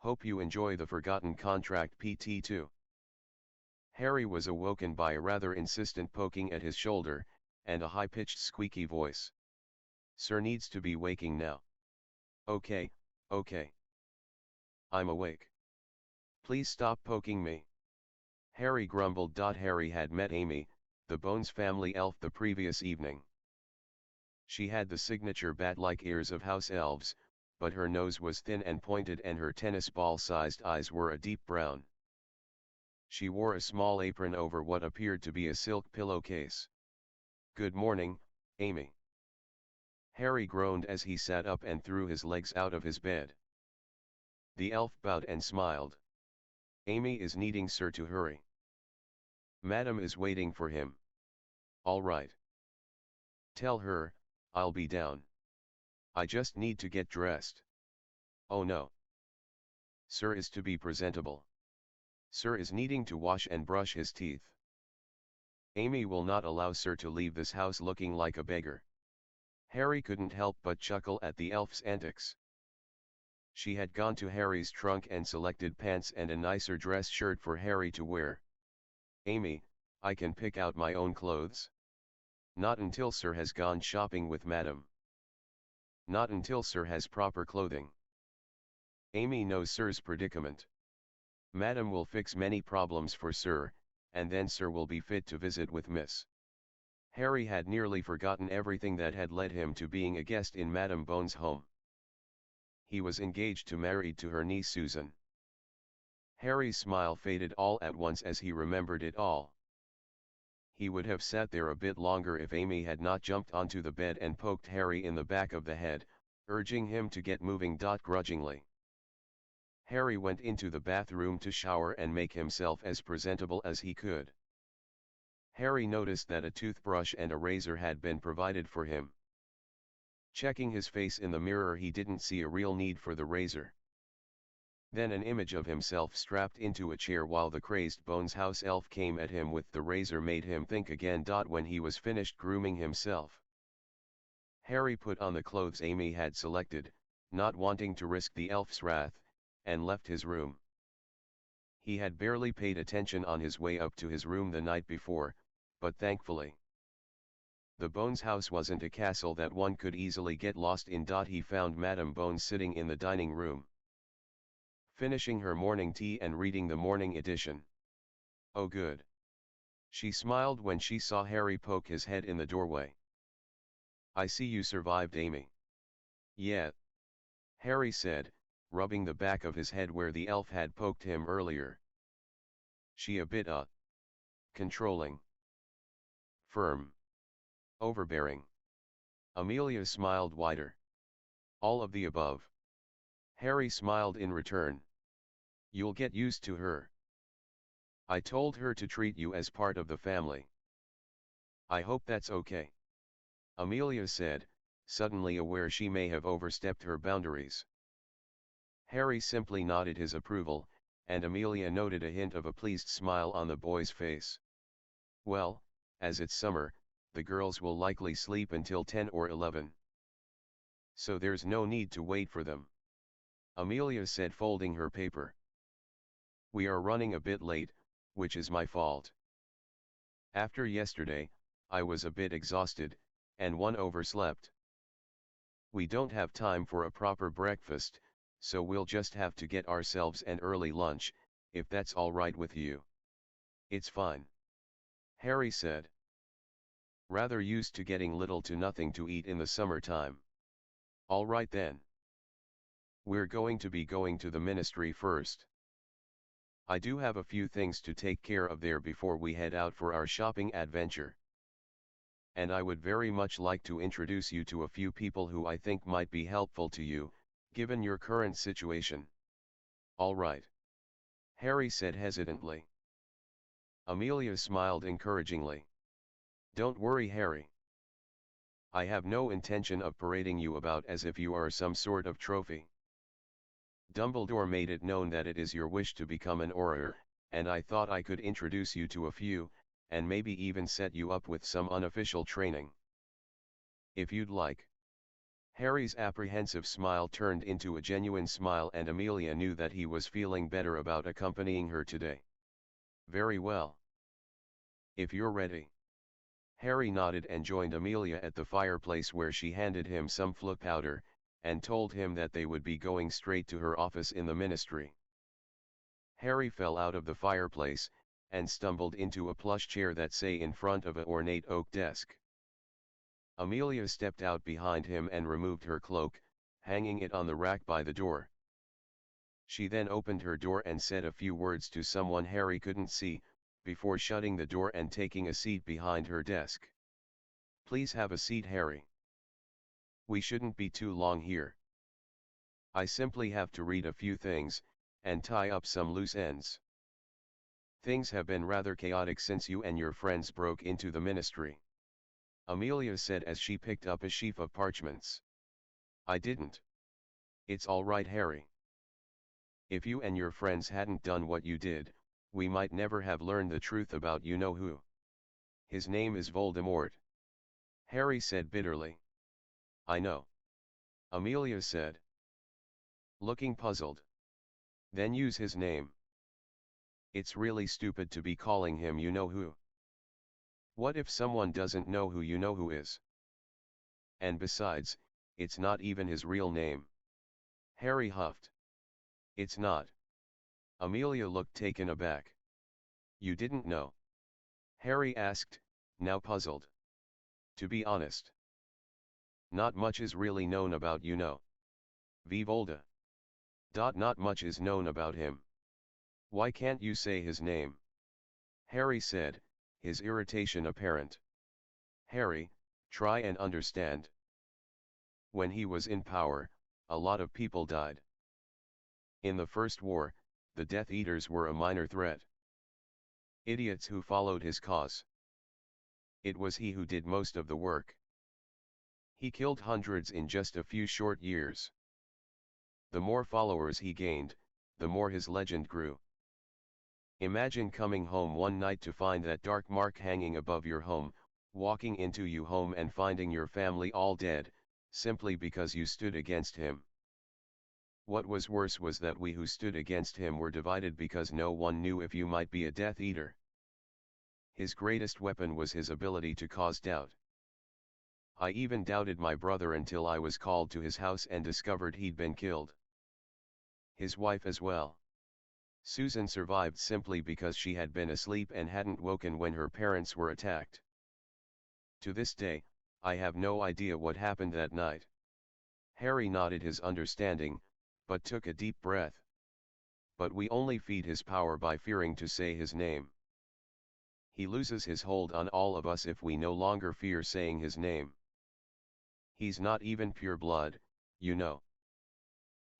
Hope you enjoy the Forgotten Contract PT2. Harry was awoken by a rather insistent poking at his shoulder, and a high-pitched squeaky voice. Sir needs to be waking now. Okay, okay. I'm awake. Please stop poking me. Harry grumbled. Harry had met Amy, the Bones family elf, the previous evening. She had the signature bat-like ears of house elves, but her nose was thin and pointed and her tennis ball-sized eyes were a deep brown. She wore a small apron over what appeared to be a silk pillowcase. Good morning, Amy. Harry groaned as he sat up and threw his legs out of his bed. The elf bowed and smiled. Amy is needing Sir to hurry. Madam is waiting for him. All right. Tell her, I'll be down. I just need to get dressed. Oh no. Sir is to be presentable. Sir is needing to wash and brush his teeth. Amy will not allow Sir to leave this house looking like a beggar. Harry couldn't help but chuckle at the elf's antics. She had gone to Harry's trunk and selected pants and a nicer dress shirt for Harry to wear. Amy, I can pick out my own clothes. Not until Sir has gone shopping with Madam. Not until Sir has proper clothing. Amy knows Sir's predicament. Madam will fix many problems for Sir, and then Sir will be fit to visit with Miss. Harry had nearly forgotten everything that had led him to being a guest in Madam Bones' home. He was engaged to married to her niece Susan. Harry's smile faded all at once as he remembered it all. He would have sat there a bit longer if Amy had not jumped onto the bed and poked Harry in the back of the head, urging him to get moving. Grudgingly. Harry went into the bathroom to shower and make himself as presentable as he could. Harry noticed that a toothbrush and a razor had been provided for him. Checking his face in the mirror, he didn't see a real need for the razor. Then an image of himself strapped into a chair while the crazed Bones house elf came at him with the razor made him think again. When he was finished grooming himself, Harry put on the clothes Amy had selected, not wanting to risk the elf's wrath, and left his room. He had barely paid attention on his way up to his room the night before, but thankfully, the Bones house wasn't a castle that one could easily get lost in. He found Madam Bones sitting in the dining room, finishing her morning tea and reading the morning edition. Oh good. She smiled when she saw Harry poke his head in the doorway. I see you survived, Amy. Yeah. Harry said, rubbing the back of his head where the elf had poked him earlier. She a bit controlling. Firm. Overbearing. Amelia smiled wider. All of the above. Harry smiled in return. You'll get used to her. I told her to treat you as part of the family. I hope that's okay. Amelia said, suddenly aware she may have overstepped her boundaries. Harry simply nodded his approval, and Amelia noted a hint of a pleased smile on the boy's face. Well, as it's summer, the girls will likely sleep until 10 or 11. So there's no need to wait for them. Amelia said, folding her paper. We are running a bit late, which is my fault. After yesterday, I was a bit exhausted, and one overslept. We don't have time for a proper breakfast, so we'll just have to get ourselves an early lunch, if that's all right with you. It's fine. Harry said. Rather used to getting little to nothing to eat in the summertime. All right then. We're going to be going to the ministry first. I do have a few things to take care of there before we head out for our shopping adventure. And I would very much like to introduce you to a few people who I think might be helpful to you, given your current situation. All right. Harry said hesitantly. Amelia smiled encouragingly. Don't worry, Harry. I have no intention of parading you about as if you are some sort of trophy. Dumbledore made it known that it is your wish to become an Auror, and I thought I could introduce you to a few, and maybe even set you up with some unofficial training. If you'd like. Harry's apprehensive smile turned into a genuine smile, and Amelia knew that he was feeling better about accompanying her today. Very well. If you're ready. Harry nodded and joined Amelia at the fireplace, where she handed him some flue powder, and told him that they would be going straight to her office in the ministry. Harry fell out of the fireplace, and stumbled into a plush chair that sat in front of an ornate oak desk. Amelia stepped out behind him and removed her cloak, hanging it on the rack by the door. She then opened her door and said a few words to someone Harry couldn't see, before shutting the door and taking a seat behind her desk. Please have a seat, Harry. We shouldn't be too long here. I simply have to read a few things, and tie up some loose ends. Things have been rather chaotic since you and your friends broke into the ministry, Amelia said as she picked up a sheaf of parchments. I didn't. It's all right, Harry. If you and your friends hadn't done what you did, we might never have learned the truth about you-know-who. His name is Voldemort, Harry said bitterly. I know, Amelia said, looking puzzled. Then use his name. It's really stupid to be calling him you-know-who. What if someone doesn't know who you-know-who is? And besides, it's not even his real name. Harry huffed. It's not. Amelia looked taken aback. You didn't know? Harry asked, now puzzled. To be honest, not much is really known about you-know. Vivolda. Not much is known about him. Why can't you say his name? Harry said, his irritation apparent. Harry, try and understand. When he was in power, a lot of people died. In the First War, the Death Eaters were a minor threat. Idiots who followed his cause. It was he who did most of the work. He killed hundreds in just a few short years. The more followers he gained, the more his legend grew. Imagine coming home one night to find that dark mark hanging above your home, walking into your home and finding your family all dead, simply because you stood against him. What was worse was that we who stood against him were divided because no one knew if you might be a Death Eater. His greatest weapon was his ability to cause doubt. I even doubted my brother until I was called to his house and discovered he'd been killed. His wife as well. Susan survived simply because she had been asleep and hadn't woken when her parents were attacked. To this day, I have no idea what happened that night. Harry nodded his understanding, but took a deep breath. But we only feed his power by fearing to say his name. He loses his hold on all of us if we no longer fear saying his name. He's not even pure blood, you know.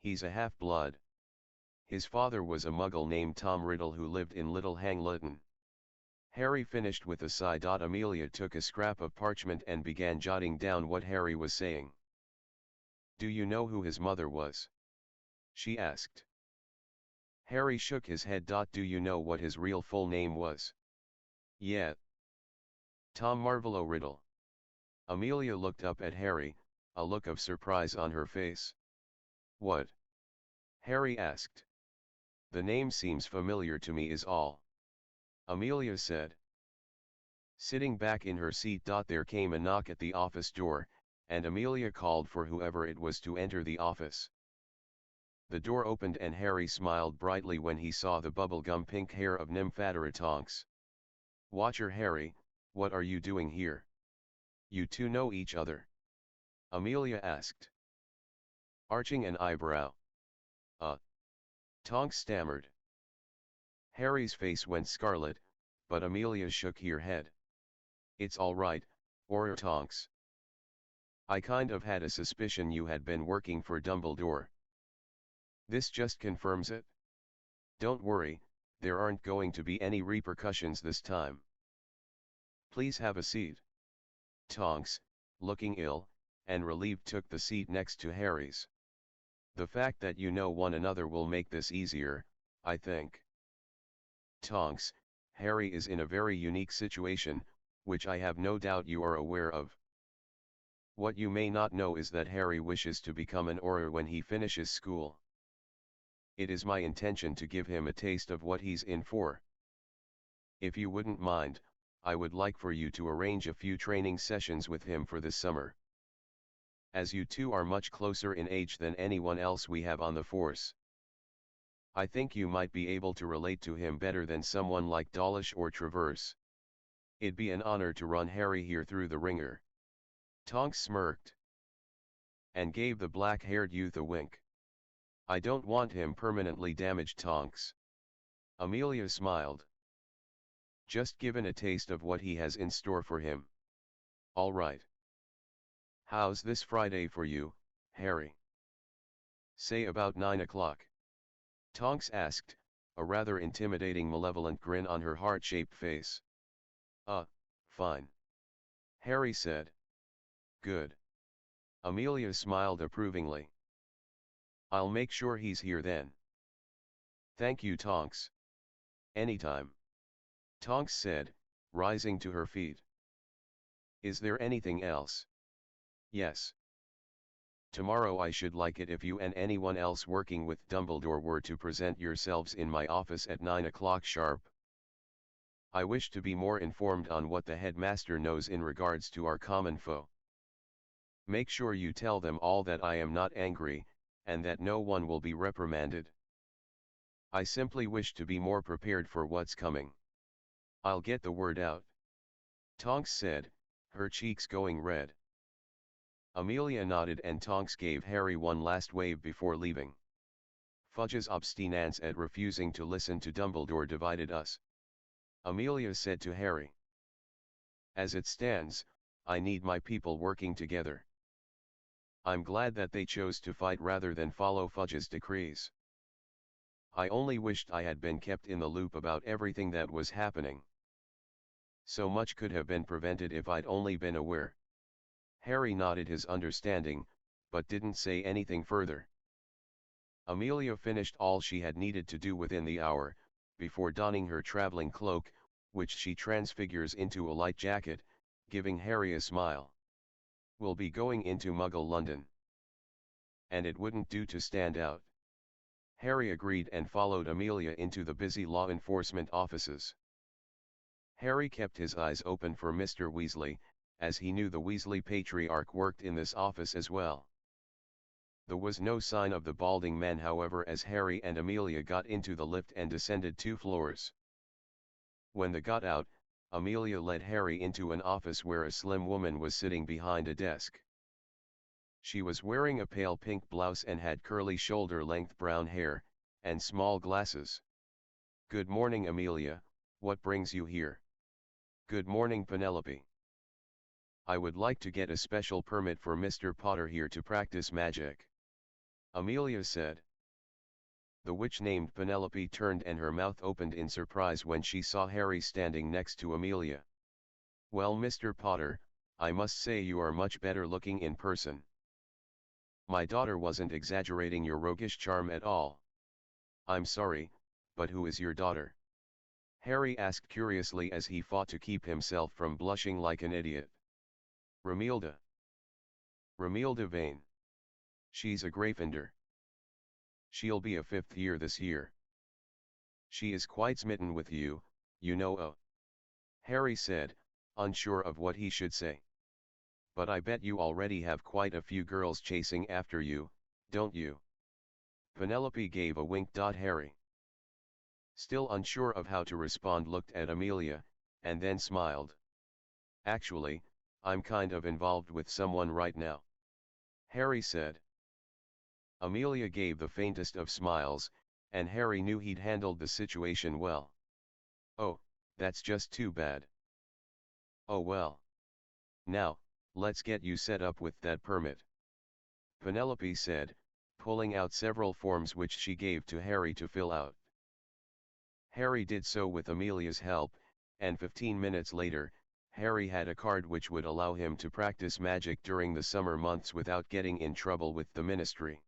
He's a half-blood. His father was a muggle named Tom Riddle who lived in Little Hang Lytton. Harry finished with a sigh. Amelia took a scrap of parchment and began jotting down what Harry was saying. Do you know who his mother was? She asked. Harry shook his head. Do you know what his real full name was? Yeah. Tom Marvolo Riddle. Amelia looked up at Harry, a look of surprise on her face. What? Harry asked. The name seems familiar to me is all. Amelia said. Sitting back in her seat. There came a knock at the office door, and Amelia called for whoever it was to enter the office. The door opened and Harry smiled brightly when he saw the bubblegum pink hair of Nymphadora Tonks. Watcher Harry, what are you doing here? You two know each other? Amelia asked. Arching an eyebrow. Tonks stammered. Harry's face went scarlet, but Amelia shook her head. It's all right, Tonks. I kind of had a suspicion you had been working for Dumbledore. This just confirms it. Don't worry, there aren't going to be any repercussions this time. Please have a seat. Tonks, looking ill and relieved, took the seat next to Harry's. The fact that you know one another will make this easier, I think. Tonks, Harry is in a very unique situation, which I have no doubt you are aware of. What you may not know is that Harry wishes to become an Auror when he finishes school. It is my intention to give him a taste of what he's in for. If you wouldn't mind, I would like for you to arrange a few training sessions with him for this summer. As you two are much closer in age than anyone else we have on the force, I think you might be able to relate to him better than someone like Dawlish or Traverse. It'd be an honor to run Harry here through the ringer. Tonks smirked and gave the black-haired youth a wink. I don't want him permanently damaged, Tonks. Amelia smiled. Just given a taste of what he has in store for him. All right. How's this Friday for you, Harry? Say about 9 o'clock. Tonks asked, a rather intimidating malevolent grin on her heart-shaped face. Fine. Harry said. Good. Amelia smiled approvingly. I'll make sure he's here then. Thank you, Tonks. Anytime. Tonks said, rising to her feet. Is there anything else? Yes. Tomorrow I should like it if you and anyone else working with Dumbledore were to present yourselves in my office at 9 o'clock sharp. I wish to be more informed on what the headmaster knows in regards to our common foe. Make sure you tell them all that I am not angry, and that no one will be reprimanded. I simply wish to be more prepared for what's coming. I'll get the word out. Tonks said, her cheeks going red. Amelia nodded and Tonks gave Harry one last wave before leaving. Fudge's obstinance at refusing to listen to Dumbledore divided us. Amelia said to Harry. As it stands, I need my people working together. I'm glad that they chose to fight rather than follow Fudge's decrees. I only wished I had been kept in the loop about everything that was happening. So much could have been prevented if I'd only been aware. Harry nodded his understanding, but didn't say anything further. Amelia finished all she had needed to do within the hour, before donning her traveling cloak, which she transfigures into a light jacket, giving Harry a smile. We'll be going into Muggle London. And it wouldn't do to stand out. Harry agreed and followed Amelia into the busy law enforcement offices. Harry kept his eyes open for Mr. Weasley, as he knew the Weasley patriarch worked in this office as well. There was no sign of the balding man, however, as Harry and Amelia got into the lift and descended 2 floors. When they got out, Amelia led Harry into an office where a slim woman was sitting behind a desk. She was wearing a pale pink blouse and had curly shoulder-length brown hair, and small glasses. Good morning, Amelia, what brings you here? Good morning, Penelope. I would like to get a special permit for Mr. Potter here to practice magic. Amelia said. The witch named Penelope turned and her mouth opened in surprise when she saw Harry standing next to Amelia. Well, Mr. Potter, I must say you are much better looking in person. My daughter wasn't exaggerating your roguish charm at all. I'm sorry, but who is your daughter? Harry asked curiously as he fought to keep himself from blushing like an idiot. Romilda. Romilda Vane. She's a Gryffindor. She'll be a 5th year this year. She is quite smitten with you, you know. Harry said, unsure of what he should say. But I bet you already have quite a few girls chasing after you, don't you? Penelope gave a wink. Harry, still unsure of how to respond, looked at Amelia, and then smiled. Actually, I'm kind of involved with someone right now. Harry said. Amelia gave the faintest of smiles, and Harry knew he'd handled the situation well. Oh, that's just too bad. Oh well. Now, let's get you set up with that permit. Penelope said, pulling out several forms which she gave to Harry to fill out. Harry did so with Amelia's help, and 15 minutes later, Harry had a card which would allow him to practice magic during the summer months without getting in trouble with the ministry.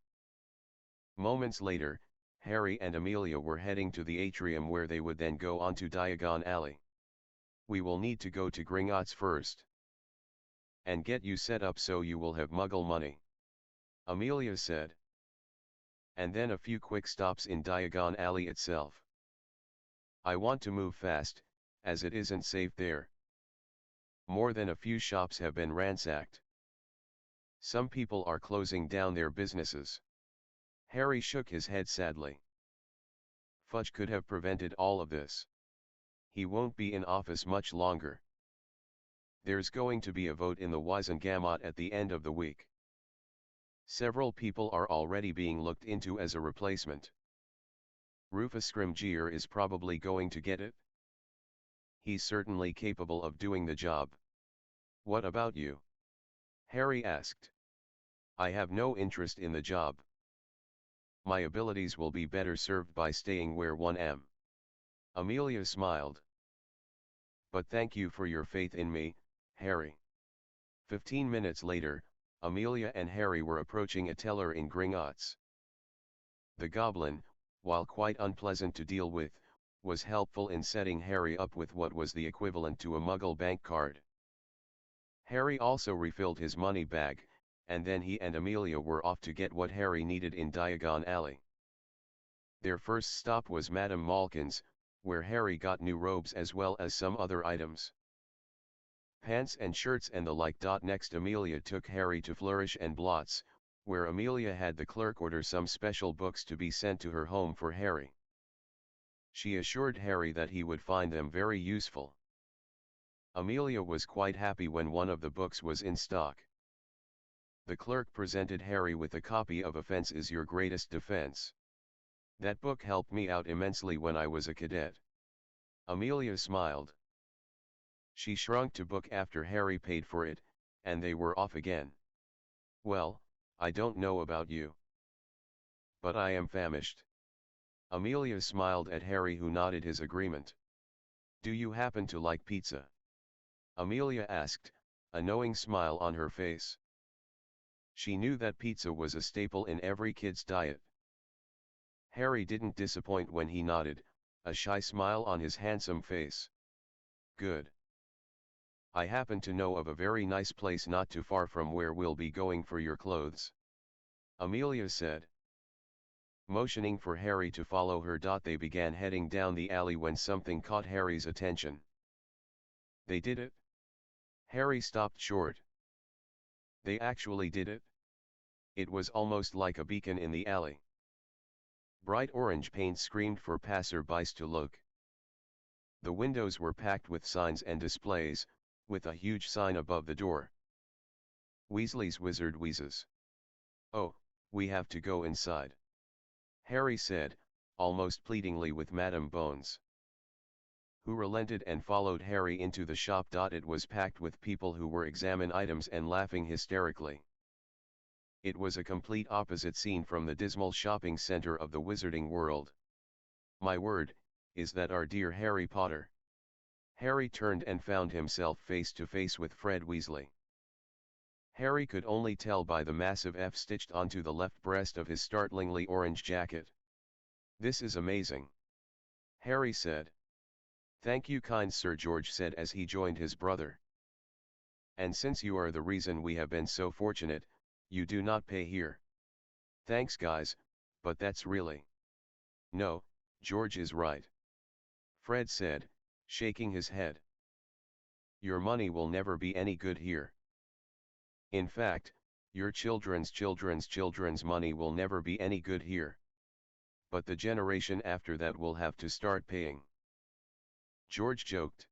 Moments later, Harry and Amelia were heading to the atrium where they would then go on to Diagon Alley. We will need to go to Gringotts first. And get you set up so you will have muggle money. Amelia said. And then a few quick stops in Diagon Alley itself. I want to move fast, as it isn't safe there. More than a few shops have been ransacked. Some people are closing down their businesses. Harry shook his head sadly. Fudge could have prevented all of this. He won't be in office much longer. There's going to be a vote in the Wizengamot at the end of the week. Several people are already being looked into as a replacement. Rufus Scrimgeour is probably going to get it. He's certainly capable of doing the job. What about you? Harry asked. I have no interest in the job. My abilities will be better served by staying where I am. Amelia smiled. But thank you for your faith in me, Harry. 15 minutes later, Amelia and Harry were approaching a teller in Gringotts. The goblin, while quite unpleasant to deal with, was helpful in setting Harry up with what was the equivalent to a Muggle bank card. Harry also refilled his money bag, and then he and Amelia were off to get what Harry needed in Diagon Alley. Their first stop was Madame Malkin's, where Harry got new robes as well as some other items. Pants and shirts and the like. Next Amelia took Harry to Flourish and Blots, where Amelia had the clerk order some special books to be sent to her home for Harry. She assured Harry that he would find them very useful. Amelia was quite happy when one of the books was in stock. The clerk presented Harry with a copy of Offense is Your Greatest Defense. That book helped me out immensely when I was a cadet. Amelia smiled. She shrunk to book after Harry paid for it, and they were off again. Well, I don't know about you, but I am famished. Amelia smiled at Harry, who nodded his agreement. Do you happen to like pizza? Amelia asked, a knowing smile on her face. She knew that pizza was a staple in every kid's diet. Harry didn't disappoint when he nodded, a shy smile on his handsome face. Good. I happen to know of a very nice place not too far from where we'll be going for your clothes. Amelia said. Motioning for Harry to follow her. They began heading down the alley when something caught Harry's attention. They did it? Harry stopped short. They actually did it? It was almost like a beacon in the alley. Bright orange paint screamed for passer-bys to look. The windows were packed with signs and displays, with a huge sign above the door. Weasley's Wizard Wheezes. Oh, we have to go inside, Harry said, almost pleadingly with Madame Bones, who relented and followed Harry into the shop. It was packed with people who were examining items and laughing hysterically. It was a complete opposite scene from the dismal shopping center of the Wizarding World. My word, is that our dear Harry Potter? Harry turned and found himself face to face with Fred Weasley. Harry could only tell by the massive F stitched onto the left breast of his startlingly orange jacket. This is amazing, Harry said. Thank you, kind Sir, George said as he joined his brother. And since you are the reason we have been so fortunate, you do not pay here. Thanks guys, but that's really... No, George is right, Fred said, shaking his head. Your money will never be any good here. In fact, your children's money will never be any good here. But the generation after that will have to start paying. George joked.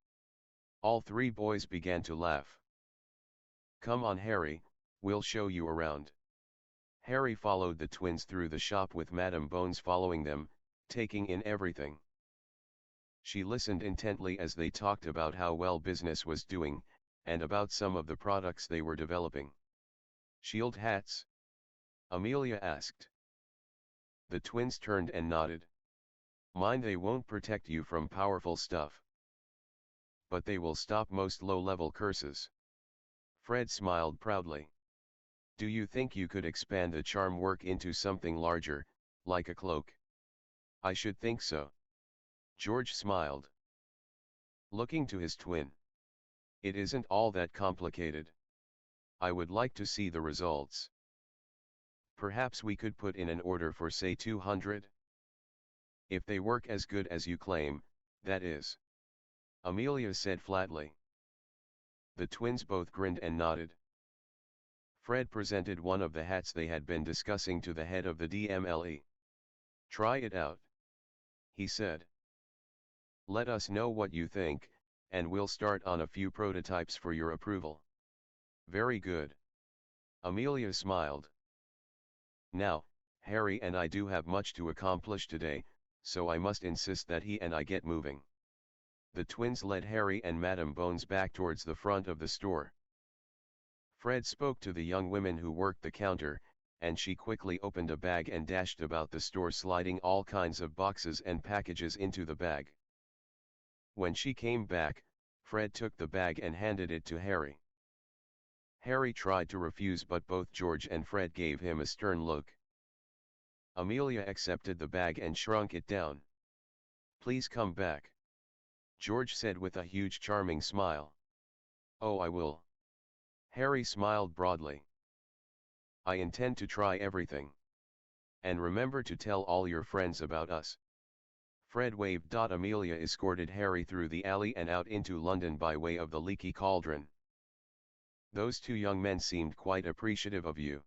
All three boys began to laugh. Come on Harry, we'll show you around. Harry followed the twins through the shop with Madame Bones following them, taking in everything. She listened intently as they talked about how well business was doing, and about some of the products they were developing. Shield hats? Amelia asked. The twins turned and nodded. Mind, they won't protect you from powerful stuff, but they will stop most low-level curses. Fred smiled proudly. Do you think you could expand the charm work into something larger, like a cloak? I should think so. George smiled, looking to his twin. It isn't all that complicated. I would like to see the results. Perhaps we could put in an order for say 200? If they work as good as you claim, that is. Amelia said flatly. The twins both grinned and nodded. Fred presented one of the hats they had been discussing to the head of the DMLE. Try it out, he said. Let us know what you think, and we'll start on a few prototypes for your approval. Very good. Amelia smiled. Now, Harry and I do have much to accomplish today, so I must insist that he and I get moving. The twins led Harry and Madame Bones back towards the front of the store. Fred spoke to the young women who worked the counter, and she quickly opened a bag and dashed about the store sliding all kinds of boxes and packages into the bag. When she came back, Fred took the bag and handed it to Harry. Harry tried to refuse, but both George and Fred gave him a stern look. Amelia accepted the bag and shrunk it down. Please come back, George said with a huge charming smile. Oh, I will. Harry smiled broadly. I intend to try everything. And remember to tell all your friends about us. Fred waved. Amelia escorted Harry through the alley and out into London by way of the Leaky Cauldron. Those two young men seemed quite appreciative of you,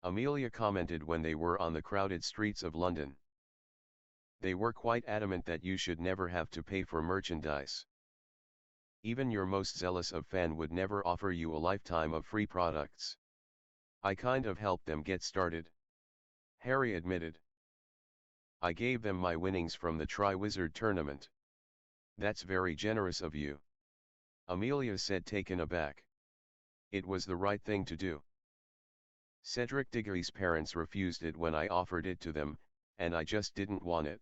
Amelia commented when they were on the crowded streets of London. They were quite adamant that you should never have to pay for merchandise. Even your most zealous of fan would never offer you a lifetime of free products. I kind of helped them get started, Harry admitted. I gave them my winnings from the Tri-Wizard tournament. That's very generous of you, Amelia said, taken aback. It was the right thing to do. Cedric Diggory's parents refused it when I offered it to them, and I just didn't want it.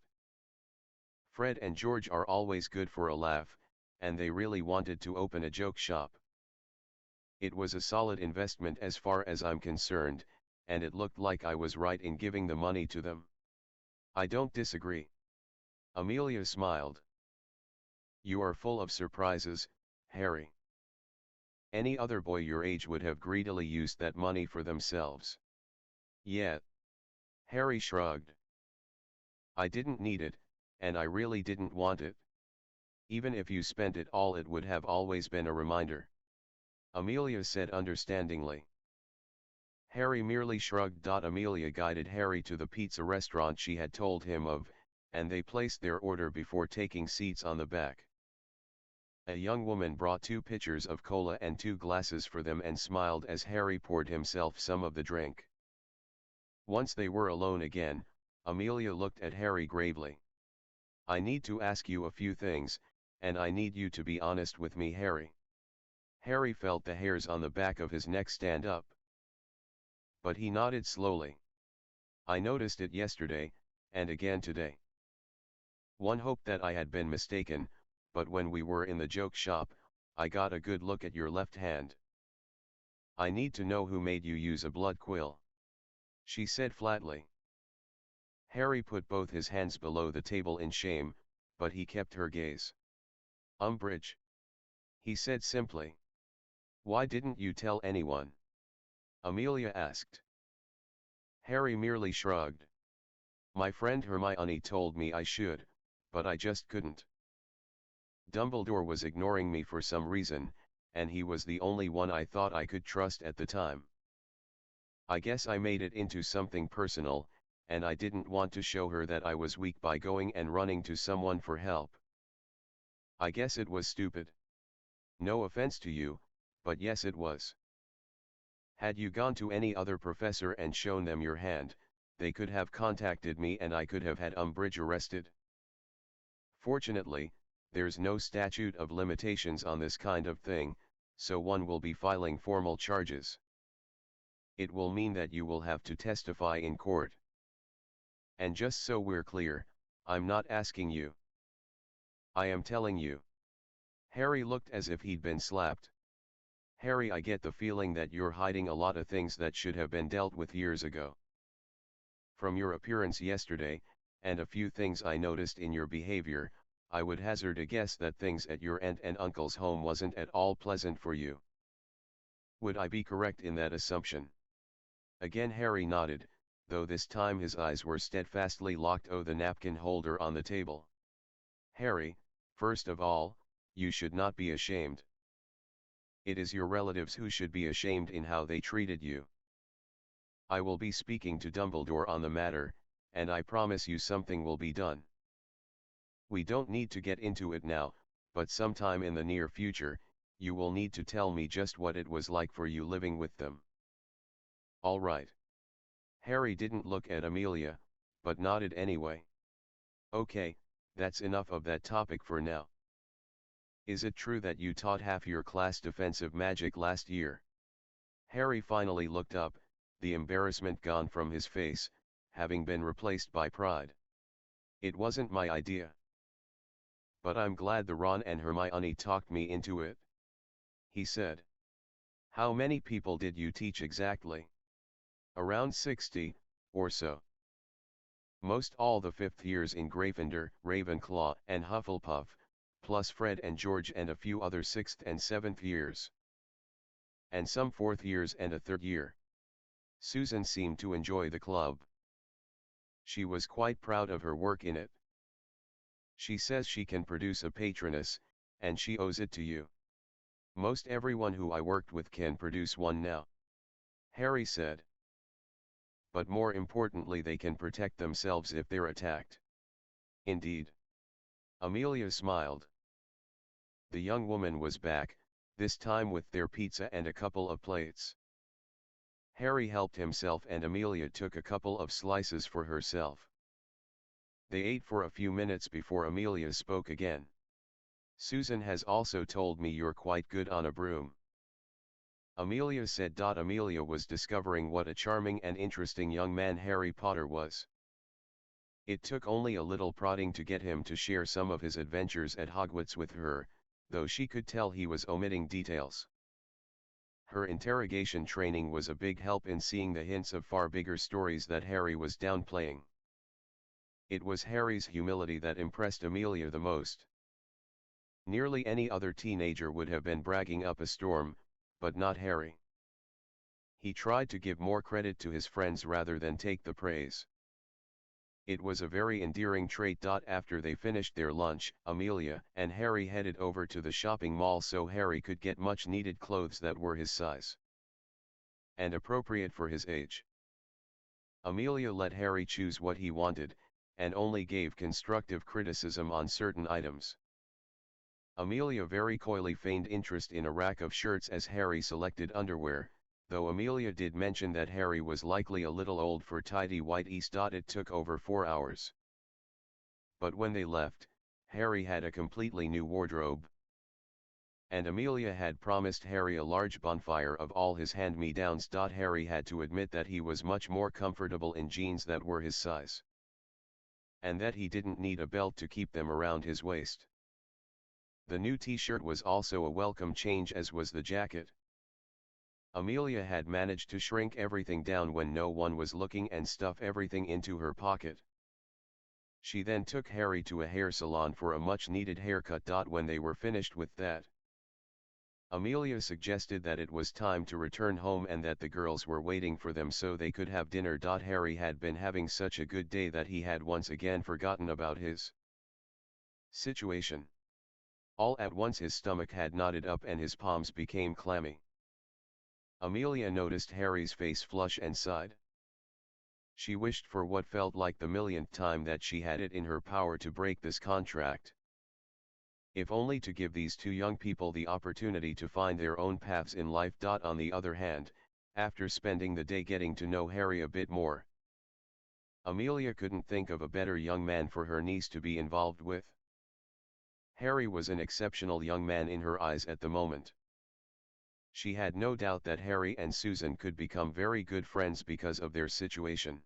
Fred and George are always good for a laugh, and they really wanted to open a joke shop. It was a solid investment as far as I'm concerned, and it looked like I was right in giving the money to them. I don't disagree. Amelia smiled. You are full of surprises, Harry. Any other boy your age would have greedily used that money for themselves. Yet. Harry shrugged. I didn't need it, and I really didn't want it. Even if you spent it all, it would have always been a reminder, Amelia said understandingly. Harry merely shrugged. Amelia guided Harry to the pizza restaurant she had told him of, and they placed their order before taking seats on the back. A young woman brought 2 pitchers of cola and 2 glasses for them and smiled as Harry poured himself some of the drink. Once they were alone again, Amelia looked at Harry gravely. I need to ask you a few things, and I need you to be honest with me, Harry. Harry felt the hairs on the back of his neck stand up. But he nodded slowly. I noticed it yesterday, and again today. One hoped that I had been mistaken, but when we were in the joke shop, I got a good look at your left hand. I need to know who made you use a blood quill, she said flatly. Harry put both his hands below the table in shame, but he kept her gaze. Umbridge, he said simply. Why didn't you tell anyone? Amelia asked. Harry merely shrugged. My friend Hermione told me I should, but I just couldn't. Dumbledore was ignoring me for some reason, and he was the only one I thought I could trust at the time. I guess I made it into something personal, and I didn't want to show her that I was weak by going and running to someone for help. I guess it was stupid. No offense to you, but yes it was. Had you gone to any other professor and shown them your hand, they could have contacted me and I could have had Umbridge arrested. Fortunately, there's no statute of limitations on this kind of thing, so one will be filing formal charges. It will mean that you will have to testify in court. And just so we're clear, I'm not asking you. I am telling you. Harry looked as if he'd been slapped. Harry, I get the feeling that you're hiding a lot of things that should have been dealt with years ago. From your appearance yesterday, and a few things I noticed in your behavior, I would hazard a guess that things at your aunt and uncle's home wasn't at all pleasant for you. Would I be correct in that assumption? Again Harry nodded, though this time his eyes were steadfastly locked on the napkin holder on the table. Harry, first of all, you should not be ashamed. It is your relatives who should be ashamed in how they treated you. I will be speaking to Dumbledore on the matter, and I promise you something will be done. We don't need to get into it now, but sometime in the near future, you will need to tell me just what it was like for you living with them. All right. Harry didn't look at Amelia, but nodded anyway. Okay, that's enough of that topic for now. Is it true that you taught half your class defensive magic last year? Harry finally looked up, the embarrassment gone from his face, having been replaced by pride. It wasn't my idea. But I'm glad the Ron and Hermione talked me into it, he said. How many people did you teach exactly? Around 60, or so. Most all the fifth years in Gryffindor, Ravenclaw, and Hufflepuff, plus Fred and George and a few other sixth and seventh years. And some fourth years and a third year. Susan seemed to enjoy the club. She was quite proud of her work in it. She says she can produce a patroness, and she owes it to you. Most everyone who I worked with can produce one now, Harry said. But more importantly, they can protect themselves if they're attacked. Indeed. Amelia smiled. The young woman was back, this time with their pizza and a couple of plates. Harry helped himself and Amelia took a couple of slices for herself. They ate for a few minutes before Amelia spoke again. Susan has also told me you're quite good on a broom. Amelia said. Amelia was discovering what a charming and interesting young man Harry Potter was. It took only a little prodding to get him to share some of his adventures at Hogwarts with her, though she could tell he was omitting details. Her interrogation training was a big help in seeing the hints of far bigger stories that Harry was downplaying. It was Harry's humility that impressed Amelia the most. Nearly any other teenager would have been bragging up a storm, but not Harry. He tried to give more credit to his friends rather than take the praise. It was a very endearing trait. After they finished their lunch, Amelia and Harry headed over to the shopping mall so Harry could get much needed clothes that were his size and appropriate for his age. Amelia let Harry choose what he wanted, and only gave constructive criticism on certain items. Amelia very coyly feigned interest in a rack of shirts as Harry selected underwear, though Amelia did mention that Harry was likely a little old for tidy whiteies. It took over 4 hours. But when they left, Harry had a completely new wardrobe. And Amelia had promised Harry a large bonfire of all his hand-me-downs. Harry had to admit that he was much more comfortable in jeans that were his size. And that he didn't need a belt to keep them around his waist. The new t-shirt was also a welcome change, as was the jacket. Amelia had managed to shrink everything down when no one was looking and stuff everything into her pocket. She then took Harry to a hair salon for a much-needed haircut. When they were finished with that, Amelia suggested that it was time to return home and that the girls were waiting for them so they could have dinner. Harry had been having such a good day that he had once again forgotten about his situation. All at once his stomach had knotted up and his palms became clammy. Amelia noticed Harry's face flush and sighed. She wished for what felt like the millionth time that she had it in her power to break this contract. If only to give these two young people the opportunity to find their own paths in life. On the other hand, after spending the day getting to know Harry a bit more, Amelia couldn't think of a better young man for her niece to be involved with. Harry was an exceptional young man in her eyes at the moment. She had no doubt that Harry and Susan could become very good friends because of their situation.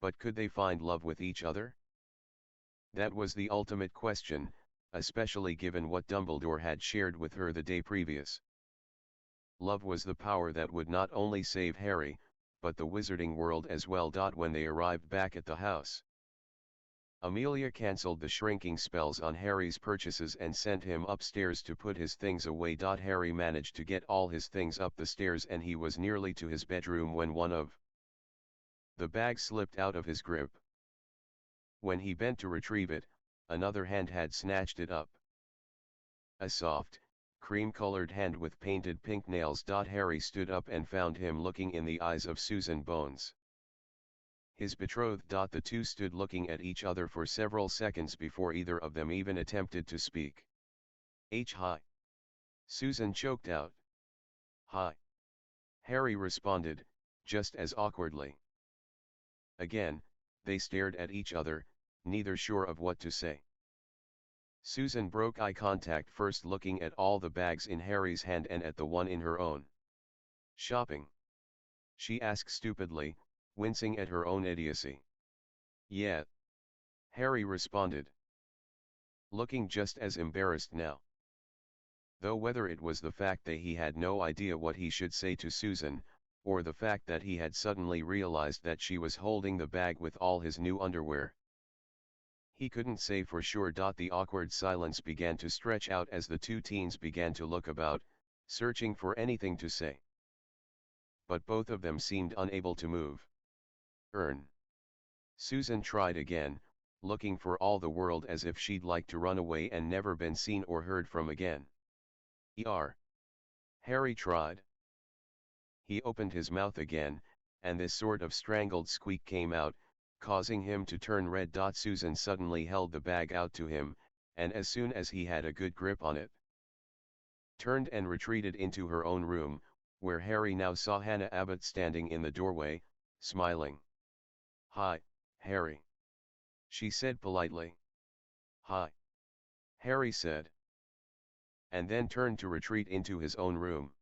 But could they find love with each other? That was the ultimate question, especially given what Dumbledore had shared with her the day previous. Love was the power that would not only save Harry, but the wizarding world as well. When they arrived back at the house, Amelia cancelled the shrinking spells on Harry's purchases and sent him upstairs to put his things away. Harry managed to get all his things up the stairs and he was nearly to his bedroom when one of the bags slipped out of his grip. When he bent to retrieve it, another hand had snatched it up. A soft, cream-colored hand with painted pink nails. Harry stood up and found him looking in the eyes of Susan Bones. His betrothed. The two stood looking at each other for several seconds before either of them even attempted to speak. Hi. Susan choked out. Hi. Harry responded, just as awkwardly. Again, they stared at each other, neither sure of what to say. Susan broke eye contact, first looking at all the bags in Harry's hand and at the one in her own. Shopping? She asked stupidly, wincing at her own idiocy. Yeah. Harry responded, looking just as embarrassed now. Though whether it was the fact that he had no idea what he should say to Susan, or the fact that he had suddenly realized that she was holding the bag with all his new underwear, he couldn't say for sure. The awkward silence began to stretch out as the two teens began to look about, searching for anything to say. But both of them seemed unable to move. Susan tried again, looking for all the world as if she'd like to run away and never been seen or heard from again. Harry tried. He opened his mouth again, and this sort of strangled squeak came out, causing him to turn red. Susan suddenly held the bag out to him, and as soon as he had a good grip on it, turned and retreated into her own room, where Harry now saw Hannah Abbott standing in the doorway, smiling. Hi, Harry. She said politely. Hi. Harry said. And then turned to retreat into his own room.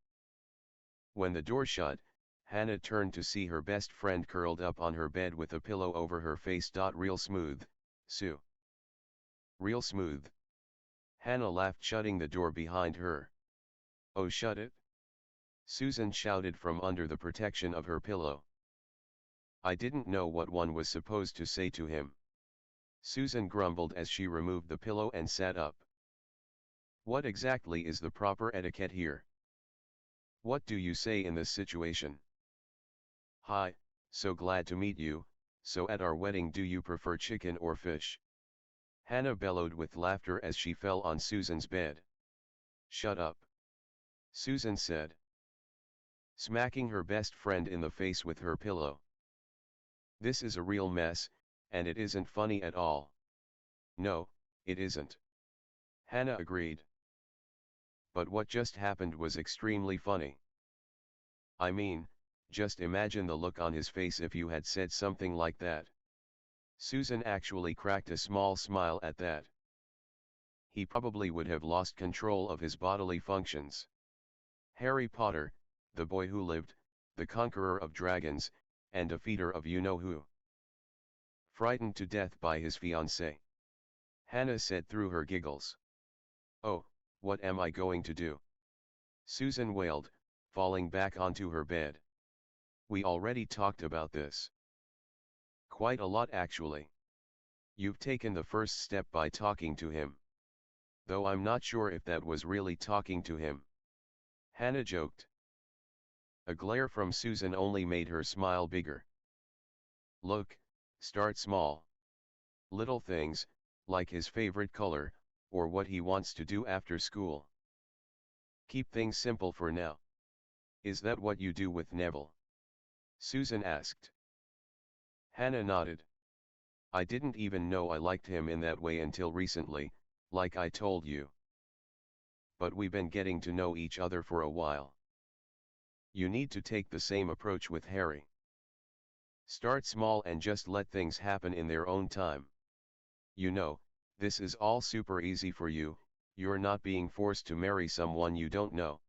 When the door shut, Hannah turned to see her best friend curled up on her bed with a pillow over her face. Real smooth, Sue. Real smooth. Hannah laughed, shutting the door behind her. Oh, shut it? Susan shouted from under the protection of her pillow. I didn't know what one was supposed to say to him. Susan grumbled as she removed the pillow and sat up. What exactly is the proper etiquette here? What do you say in this situation? Hi, so glad to meet you. So at our wedding, do you prefer chicken or fish? Hannah bellowed with laughter as she fell on Susan's bed. Shut up. Susan said, smacking her best friend in the face with her pillow. This is a real mess, and it isn't funny at all. No, it isn't. Hannah agreed. But what just happened was extremely funny. I mean, just imagine the look on his face if you had said something like that. Susan actually cracked a small smile at that. He probably would have lost control of his bodily functions. Harry Potter, the boy who lived, the conqueror of dragons, and defeater of you-know-who. Frightened to death by his fiancée. Hannah said through her giggles. Oh, what am I going to do? Susan wailed, falling back onto her bed. We already talked about this. Quite a lot actually. You've taken the first step by talking to him. Though I'm not sure if that was really talking to him. Hannah joked. A glare from Susan only made her smile bigger. Look, start small. Little things, like his favorite color, or what he wants to do after school. Keep things simple for now. Is that what you do with Neville? Susan asked. Hannah nodded. I didn't even know I liked him in that way until recently, like I told you. But we've been getting to know each other for a while. You need to take the same approach with Harry. Start small and just let things happen in their own time. You know, this is all super easy for you, you're not being forced to marry someone you don't know.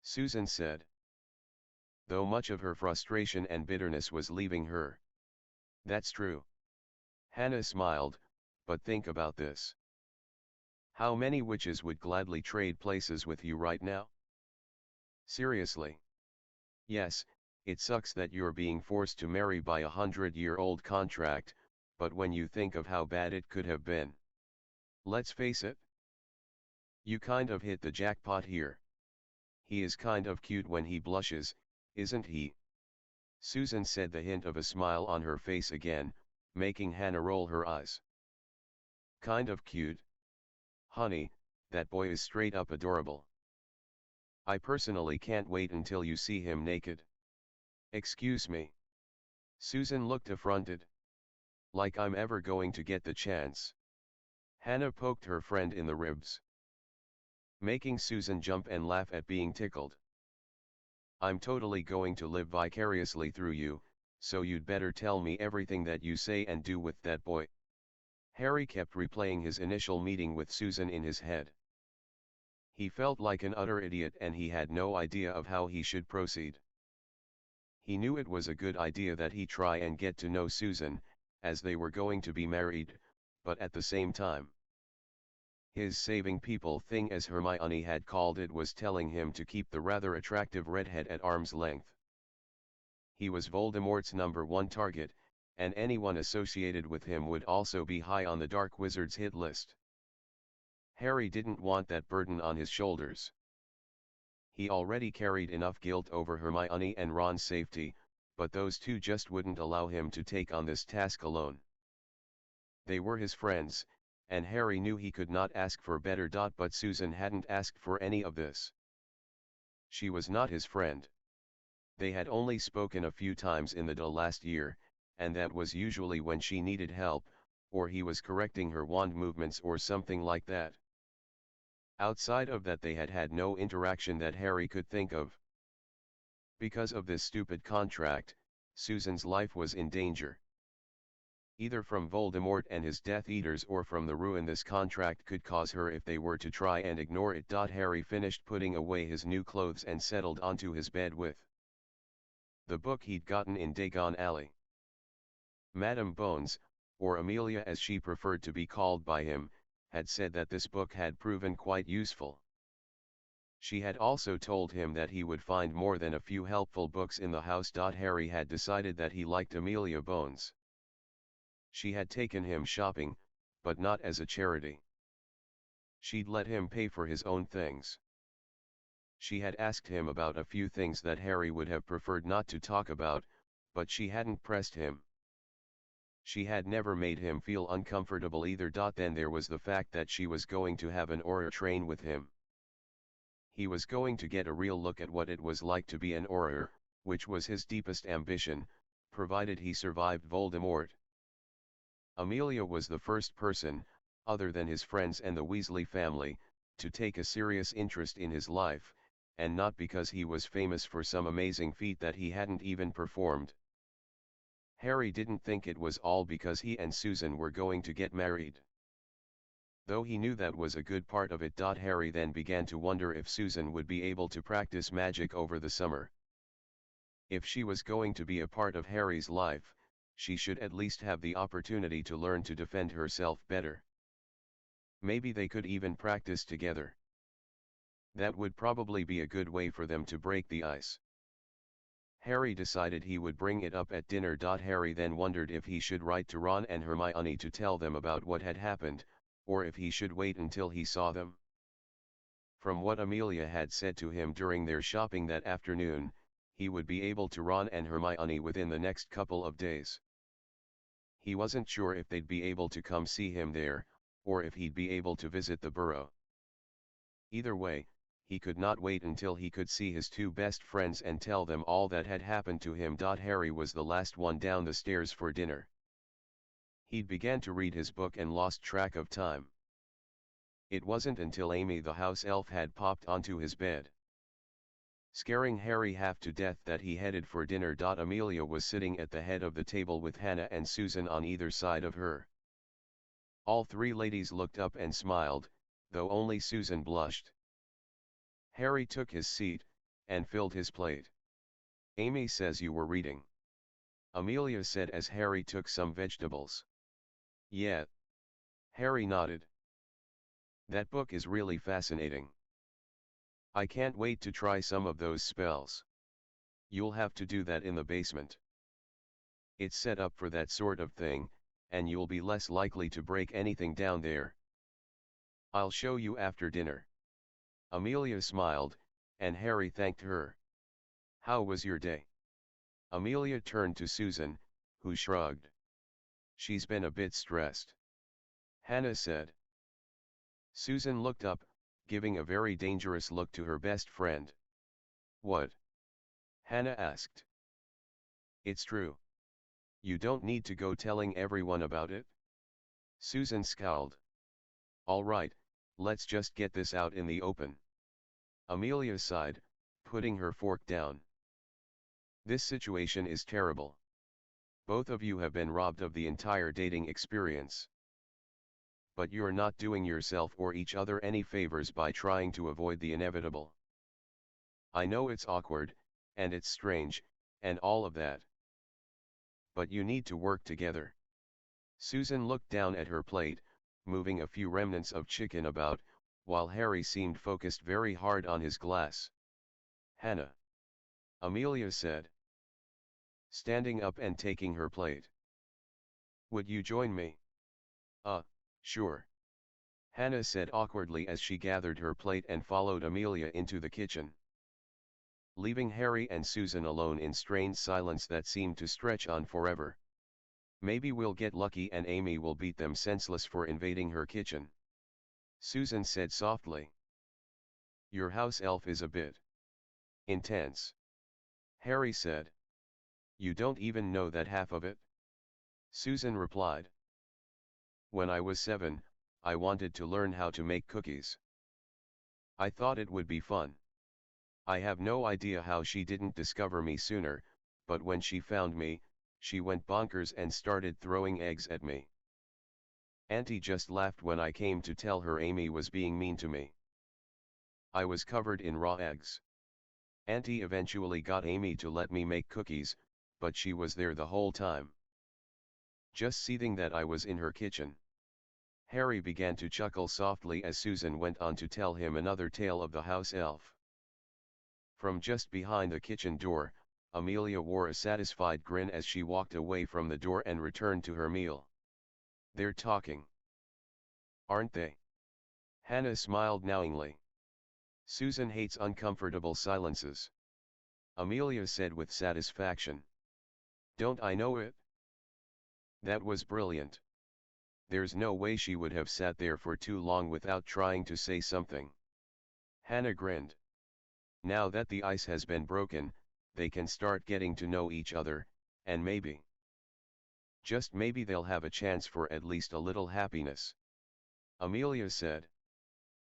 Susan said. Though much of her frustration and bitterness was leaving her. That's true. Hannah smiled, but think about this. How many witches would gladly trade places with you right now? Seriously. Yes, it sucks that you're being forced to marry by a 100-year-old contract, but when you think of how bad it could have been. Let's face it. You kind of hit the jackpot here. He is kind of cute when he blushes, isn't he? Susan said, the hint of a smile on her face again, making Hannah roll her eyes. Kind of cute? Honey, that boy is straight up adorable. I personally can't wait until you see him naked. Excuse me. Susan looked affronted. Like I'm ever going to get the chance. Hannah poked her friend in the ribs, making Susan jump and laugh at being tickled. I'm totally going to live vicariously through you, so you'd better tell me everything that you say and do with that boy. Harry kept replaying his initial meeting with Susan in his head. He felt like an utter idiot and he had no idea of how he should proceed. He knew it was a good idea that he try and get to know Susan, as they were going to be married, but at the same time, his saving people thing, as Hermione had called it, was telling him to keep the rather attractive redhead at arm's length. He was Voldemort's #1 target, and anyone associated with him would also be high on the Dark Wizard's hit list. Harry didn't want that burden on his shoulders. He already carried enough guilt over Hermione and Ron's safety, but those two just wouldn't allow him to take on this task alone. They were his friends, and Harry knew he could not ask for better. But Susan hadn't asked for any of this. She was not his friend. They had only spoken a few times in the last year, and that was usually when she needed help, or he was correcting her wand movements or something like that. Outside of that, they had had no interaction that Harry could think of. Because of this stupid contract, Susan's life was in danger. Either from Voldemort and his Death Eaters or from the ruin this contract could cause her if they were to try and ignore it. Harry finished putting away his new clothes and settled onto his bed with the book he'd gotten in Diagon Alley. Madame Bones, or Amelia as she preferred to be called by him, had said that this book had proven quite useful. She had also told him that he would find more than a few helpful books in the house. Harry had decided that he liked Amelia Bones. She had taken him shopping, but not as a charity. She'd let him pay for his own things. She had asked him about a few things that Harry would have preferred not to talk about, but she hadn't pressed him. She had never made him feel uncomfortable either. Then there was the fact that she was going to have an Auror train with him. He was going to get a real look at what it was like to be an Auror, which was his deepest ambition, provided he survived Voldemort. Amelia was the first person, other than his friends and the Weasley family, to take a serious interest in his life, and not because he was famous for some amazing feat that he hadn't even performed. Harry didn't think it was all because he and Susan were going to get married. Though he knew that was a good part of it. Harry then began to wonder if Susan would be able to practice magic over the summer. If she was going to be a part of Harry's life, she should at least have the opportunity to learn to defend herself better. Maybe they could even practice together. That would probably be a good way for them to break the ice. Harry decided he would bring it up at dinner. Harry then wondered if he should write to Ron and Hermione to tell them about what had happened, or if he should wait until he saw them. From what Amelia had said to him during their shopping that afternoon, he would be able to Ron and Hermione within the next couple of days. He wasn't sure if they'd be able to come see him there, or if he'd be able to visit the burrow. Either way, he could not wait until he could see his two best friends and tell them all that had happened to him. Harry was the last one down the stairs for dinner. He'd began to read his book and lost track of time. It wasn't until Amy the house elf had popped onto his bed, scaring Harry half to death, that he headed for dinner. Amelia was sitting at the head of the table with Hannah and Susan on either side of her. All three ladies looked up and smiled, though only Susan blushed. Harry took his seat, and filled his plate. Amy says you were reading, Amelia said as Harry took some vegetables. Yeah. Harry nodded. That book is really fascinating. I can't wait to try some of those spells. You'll have to do that in the basement. It's set up for that sort of thing, and you'll be less likely to break anything down there. I'll show you after dinner. Amelia smiled, and Harry thanked her. How was your day? Amelia turned to Susan, who shrugged. She's been a bit stressed. Hannah said. Susan looked up, giving a very dangerous look to her best friend. What? Hannah asked. It's true. You don't need to go telling everyone about it. Susan scowled. All right, let's just get this out in the open. Amelia sighed, putting her fork down. This situation is terrible. Both of you have been robbed of the entire dating experience. But you're not doing yourself or each other any favors by trying to avoid the inevitable. I know it's awkward, and it's strange, and all of that. But you need to work together. Susan looked down at her plate, moving a few remnants of chicken about, while Harry seemed focused very hard on his glass. Hannah. Amelia said. Standing up and taking her plate. Would you join me? Sure. Hannah said awkwardly as she gathered her plate and followed Amelia into the kitchen. Leaving Harry and Susan alone in strained silence that seemed to stretch on forever. Maybe we'll get lucky and Amy will beat them senseless for invading her kitchen. Susan said softly. Your house elf is a bit intense. Harry said. You don't even know that half of it? Susan replied. When I was 7, I wanted to learn how to make cookies. I thought it would be fun. I have no idea how she didn't discover me sooner, but when she found me, she went bonkers and started throwing eggs at me. Auntie just laughed when I came to tell her Amy was being mean to me. I was covered in raw eggs. Auntie eventually got Amy to let me make cookies, but she was there the whole time, just seething that I was in her kitchen. Harry began to chuckle softly as Susan went on to tell him another tale of the house elf. From just behind the kitchen door, Amelia wore a satisfied grin as she walked away from the door and returned to her meal. They're talking. Aren't they? Hannah smiled knowingly. Susan hates uncomfortable silences. Amelia said with satisfaction. Don't I know it? That was brilliant. There's no way she would have sat there for too long without trying to say something. Hannah grinned. Now that the ice has been broken, they can start getting to know each other, and maybe, just maybe they'll have a chance for at least a little happiness. Amelia said.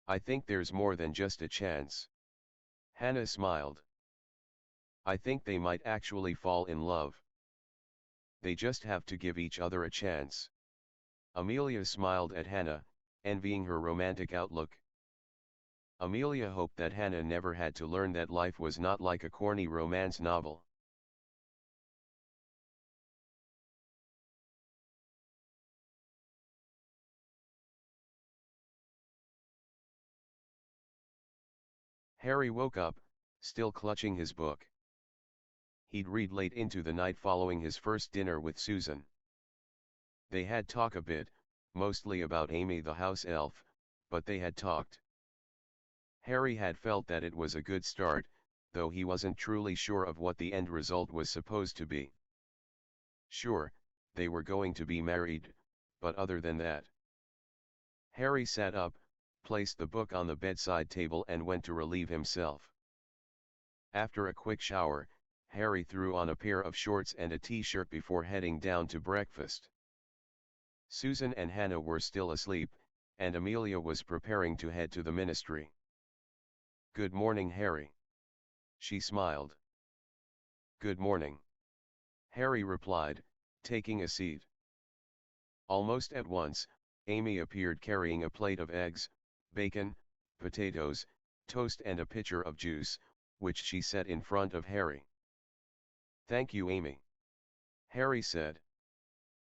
I think there's more than just a chance. Hannah smiled. I think they might actually fall in love. They just have to give each other a chance. Amelia smiled at Hannah, envying her romantic outlook. Amelia hoped that Hannah never had to learn that life was not like a corny romance novel. Harry woke up, still clutching his book. He'd read late into the night following his first dinner with Susan. They had talked a bit, mostly about Amy the house elf, but they had talked. Harry had felt that it was a good start, though he wasn't truly sure of what the end result was supposed to be. Sure, they were going to be married, but other than that. Harry sat up, placed the book on the bedside table and went to relieve himself. After a quick shower, Harry threw on a pair of shorts and a t-shirt before heading down to breakfast. Susan and Hannah were still asleep, and Amelia was preparing to head to the ministry. Good morning, Harry. She smiled. Good morning. Harry replied, taking a seat. Almost at once, Amy appeared carrying a plate of eggs, bacon, potatoes, toast and a pitcher of juice, which she set in front of Harry. Thank you, Amy. Harry said.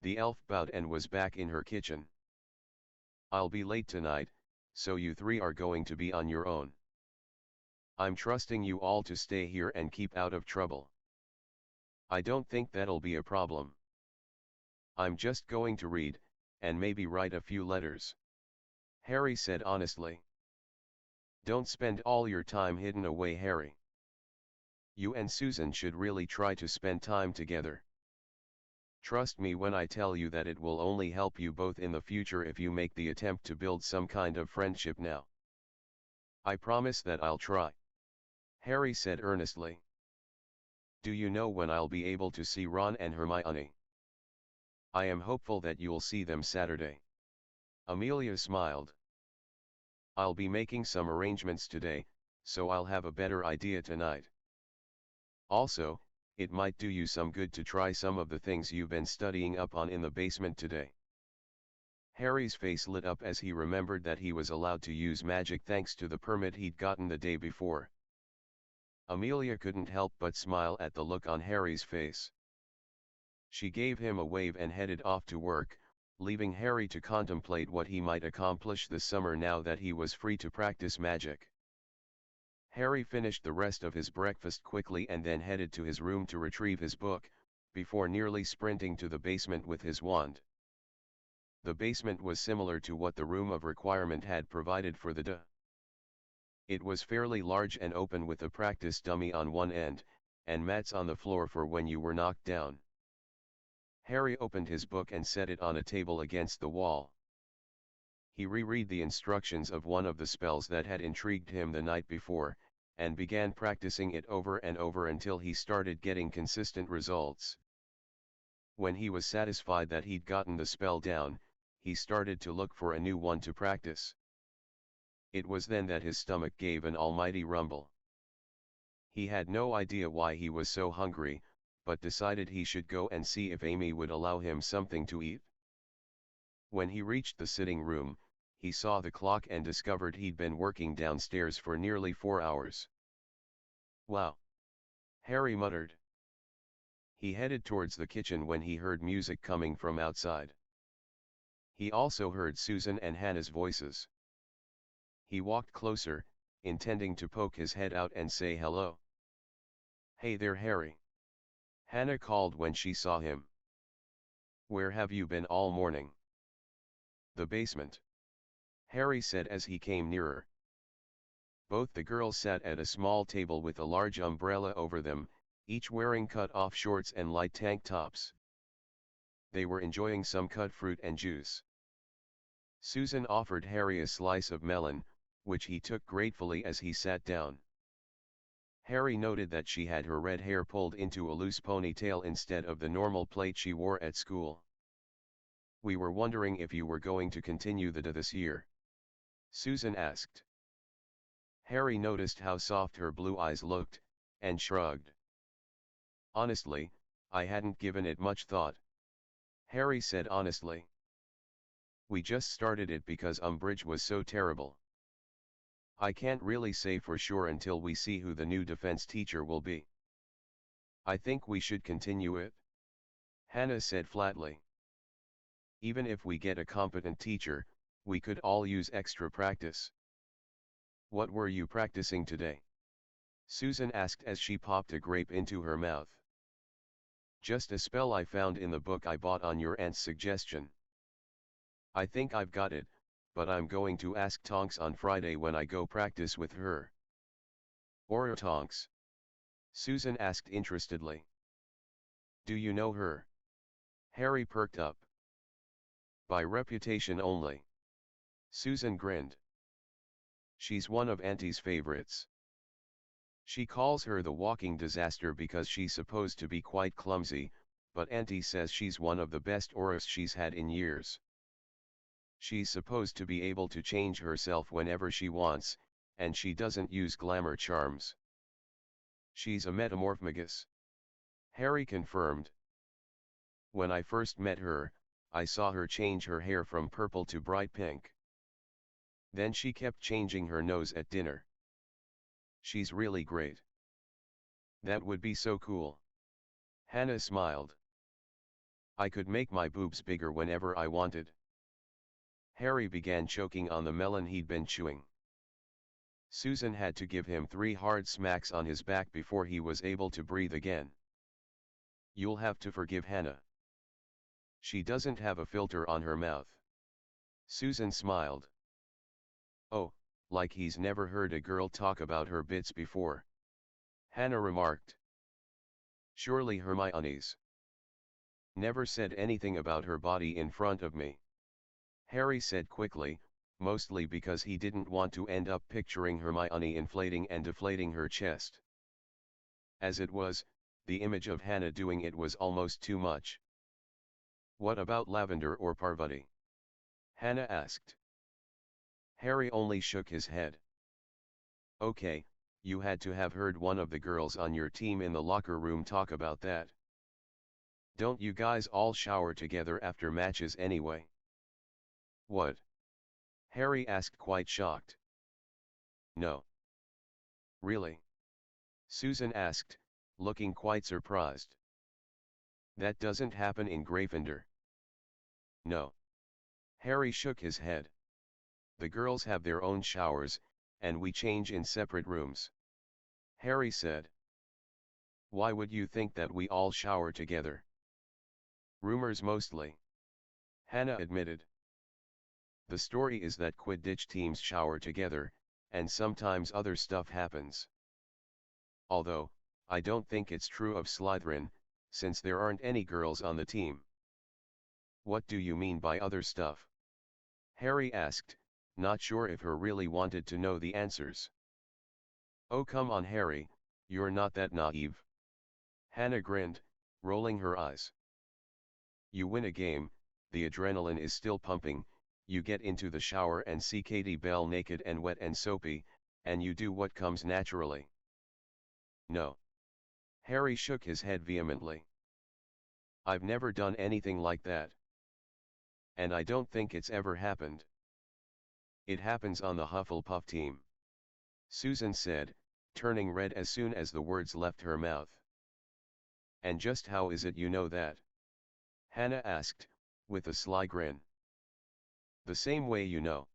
The elf bowed and was back in her kitchen. I'll be late tonight, so you three are going to be on your own. I'm trusting you all to stay here and keep out of trouble. I don't think that'll be a problem. I'm just going to read, and maybe write a few letters. Harry said honestly. Don't spend all your time hidden away, Harry. You and Susan should really try to spend time together. Trust me when I tell you that it will only help you both in the future if you make the attempt to build some kind of friendship now. I promise that I'll try. Harry said earnestly. Do you know when I'll be able to see Ron and Hermione? I am hopeful that you'll see them Saturday. Amelia smiled. I'll be making some arrangements today, so I'll have a better idea tonight. Also, it might do you some good to try some of the things you've been studying up on in the basement today. Harry's face lit up as he remembered that he was allowed to use magic thanks to the permit he'd gotten the day before. Amelia couldn't help but smile at the look on Harry's face. She gave him a wave and headed off to work, leaving Harry to contemplate what he might accomplish this summer now that he was free to practice magic. Harry finished the rest of his breakfast quickly and then headed to his room to retrieve his book, before nearly sprinting to the basement with his wand. The basement was similar to what the room of requirement had provided for the day. It was fairly large and open with a practice dummy on one end, and mats on the floor for when you were knocked down. Harry opened his book and set it on a table against the wall. He reread the instructions of one of the spells that had intrigued him the night before, and began practicing it over and over until he started getting consistent results. When he was satisfied that he'd gotten the spell down, he started to look for a new one to practice. It was then that his stomach gave an almighty rumble. He had no idea why he was so hungry, but decided he should go and see if Amy would allow him something to eat. When he reached the sitting room, he saw the clock and discovered he'd been working downstairs for nearly 4 hours. Wow! Harry muttered. He headed towards the kitchen when he heard music coming from outside. He also heard Susan and Hannah's voices. He walked closer, intending to poke his head out and say hello. Hey there, Harry. Hannah called when she saw him. Where have you been all morning? The basement. Harry said as he came nearer. Both the girls sat at a small table with a large umbrella over them, each wearing cut-off shorts and light tank tops. They were enjoying some cut fruit and juice. Susan offered Harry a slice of melon, which he took gratefully as he sat down. Harry noted that she had her red hair pulled into a loose ponytail instead of the normal plait she wore at school. We were wondering if you were going to continue the this year. Susan asked. Harry noticed how soft her blue eyes looked, and shrugged. Honestly, I hadn't given it much thought. Harry said honestly. We just started it because Umbridge was so terrible. I can't really say for sure until we see who the new defense teacher will be. I think we should continue it. Hannah said flatly. Even if we get a competent teacher, we could all use extra practice. What were you practicing today? Susan asked as she popped a grape into her mouth. Just a spell I found in the book I bought on your aunt's suggestion. I think I've got it, but I'm going to ask Tonks on Friday when I go practice with her. Or Tonks? Susan asked interestedly. Do you know her? Harry perked up. By reputation only. Susan grinned. She's one of Auntie's favorites. She calls her the walking disaster because she's supposed to be quite clumsy, but Auntie says she's one of the best aurists she's had in years. She's supposed to be able to change herself whenever she wants, and she doesn't use glamour charms. She's a metamorphomagus. Harry confirmed. When I first met her, I saw her change her hair from purple to bright pink. Then she kept changing her nose at dinner. She's really great. That would be so cool. Hannah smiled. I could make my boobs bigger whenever I wanted. Harry began choking on the melon he'd been chewing. Susan had to give him 3 hard smacks on his back before he was able to breathe again. You'll have to forgive Hannah. She doesn't have a filter on her mouth. Susan smiled. Oh, like he's never heard a girl talk about her bits before. Hannah remarked. Surely Hermione's never said anything about her body in front of me. Harry said quickly, mostly because he didn't want to end up picturing Hermione inflating and deflating her chest. As it was, the image of Hannah doing it was almost too much. What about Lavender or Parvati? Hannah asked. Harry only shook his head. Okay, you had to have heard one of the girls on your team in the locker room talk about that. Don't you guys all shower together after matches anyway? What? Harry asked, quite shocked. No. Really? Susan asked, looking quite surprised. That doesn't happen in Gryffindor. No. Harry shook his head. The girls have their own showers, and we change in separate rooms. Harry said. Why would you think that we all shower together? Rumors mostly. Hannah admitted. The story is that Quidditch teams shower together, and sometimes other stuff happens. Although, I don't think it's true of Slytherin, since there aren't any girls on the team. What do you mean by other stuff? Harry asked, not sure if he really wanted to know the answers. Oh come on Harry, you're not that naive. Hannah grinned, rolling her eyes. You win a game, the adrenaline is still pumping, you get into the shower and see Katie Bell naked and wet and soapy, and you do what comes naturally. No. Harry shook his head vehemently. I've never done anything like that. And I don't think it's ever happened. It happens on the Hufflepuff team. Susan said, turning red as soon as the words left her mouth. And just how is it you know that? Hannah asked, with a sly grin. The same way you know.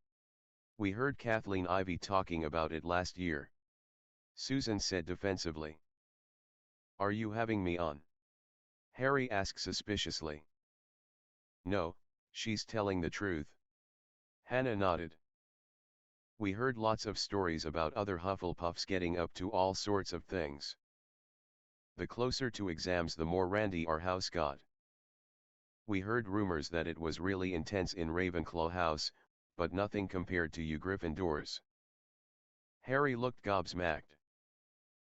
We heard Kathleen Ivy talking about it last year. Susan said defensively. Are you having me on? Harry asked suspiciously. No, she's telling the truth. Hannah nodded. We heard lots of stories about other Hufflepuffs getting up to all sorts of things. The closer to exams the more randy our house got. We heard rumors that it was really intense in Ravenclaw House, but nothing compared to you Gryffindors. Harry looked gobsmacked.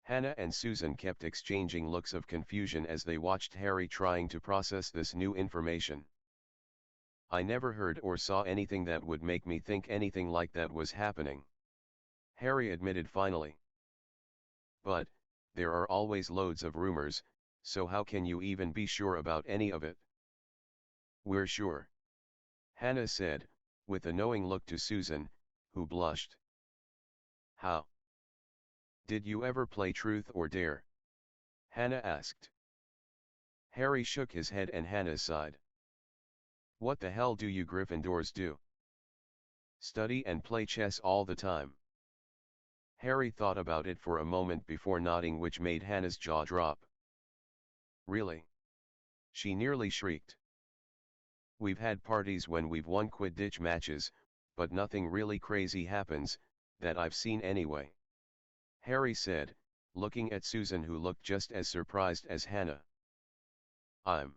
Hannah and Susan kept exchanging looks of confusion as they watched Harry trying to process this new information. I never heard or saw anything that would make me think anything like that was happening. Harry admitted finally. But, there are always loads of rumors, so how can you even be sure about any of it? We're sure. Hannah said, with a knowing look to Susan, who blushed. How? Did you ever play Truth or Dare? Hannah asked. Harry shook his head and Hannah sighed. What the hell do you Gryffindors do? Study and play chess all the time. Harry thought about it for a moment before nodding, which made Hannah's jaw drop. Really? She nearly shrieked. We've had parties when we've won Quidditch matches, but nothing really crazy happens, that I've seen anyway. Harry said, looking at Susan, who looked just as surprised as Hannah. I'm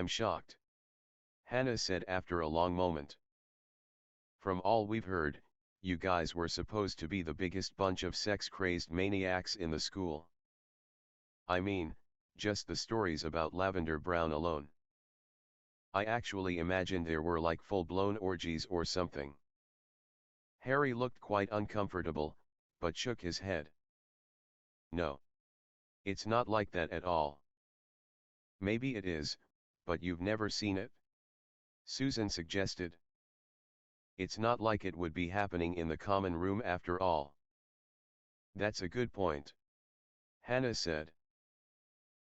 shocked. Hannah said after a long moment. From all we've heard, you guys were supposed to be the biggest bunch of sex-crazed maniacs in the school. I mean, just the stories about Lavender Brown alone. I actually imagined there were like full-blown orgies or something. Harry looked quite uncomfortable, but shook his head. No. It's not like that at all. Maybe it is, but you've never seen it? Susan suggested. It's not like it would be happening in the common room after all. That's a good point. Hannah said.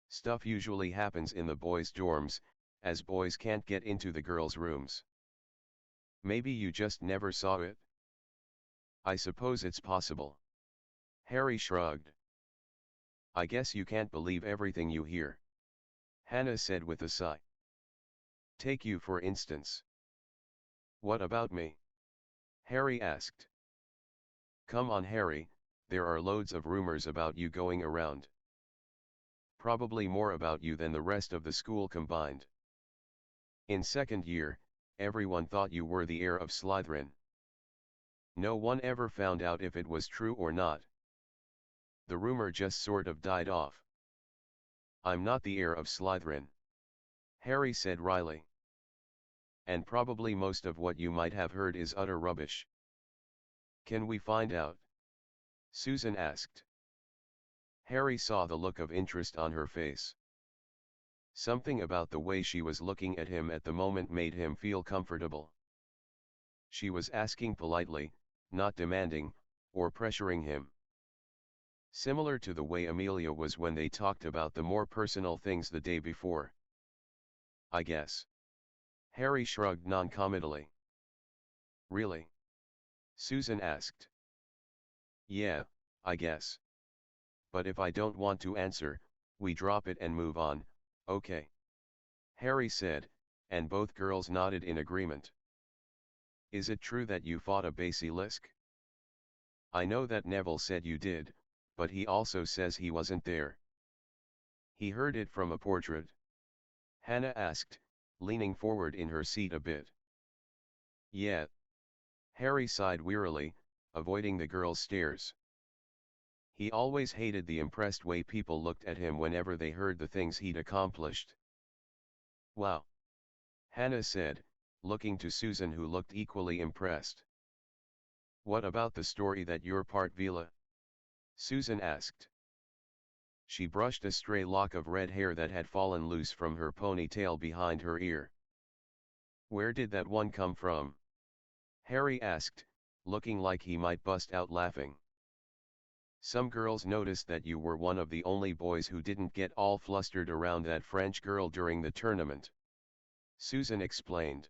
Stuff usually happens in the boys' dorms, as boys can't get into the girls' rooms. Maybe you just never saw it? I suppose it's possible. Harry shrugged. I guess you can't believe everything you hear. Hannah said with a sigh. Take you for instance. What about me? Harry asked. Come on Harry, there are loads of rumors about you going around. Probably more about you than the rest of the school combined. In second year, everyone thought you were the heir of Slytherin. No one ever found out if it was true or not. The rumor just sort of died off. I'm not the heir of Slytherin, Harry said wryly. And probably most of what you might have heard is utter rubbish. Can we find out? Susan asked. Harry saw the look of interest on her face. Something about the way she was looking at him at the moment made him feel comfortable. She was asking politely, not demanding, or pressuring him. Similar to the way Amelia was when they talked about the more personal things the day before. I guess. Harry shrugged non-committally. Really? Susan asked. Yeah, I guess. But if I don't want to answer, we drop it and move on, okay? Harry said, and both girls nodded in agreement. Is it true that you fought a basilisk? I know that Neville said you did, but he also says he wasn't there. He heard it from a portrait? Hannah asked, leaning forward in her seat a bit. Yeah. Harry sighed wearily, avoiding the girls' stares. He always hated the impressed way people looked at him whenever they heard the things he'd accomplished. Wow. Hannah said, looking to Susan who looked equally impressed. What about the story that you're part Vila? Susan asked. She brushed a stray lock of red hair that had fallen loose from her ponytail behind her ear. Where did that one come from? Harry asked, looking like he might bust out laughing. Some girls noticed that you were one of the only boys who didn't get all flustered around that French girl during the tournament. Susan explained.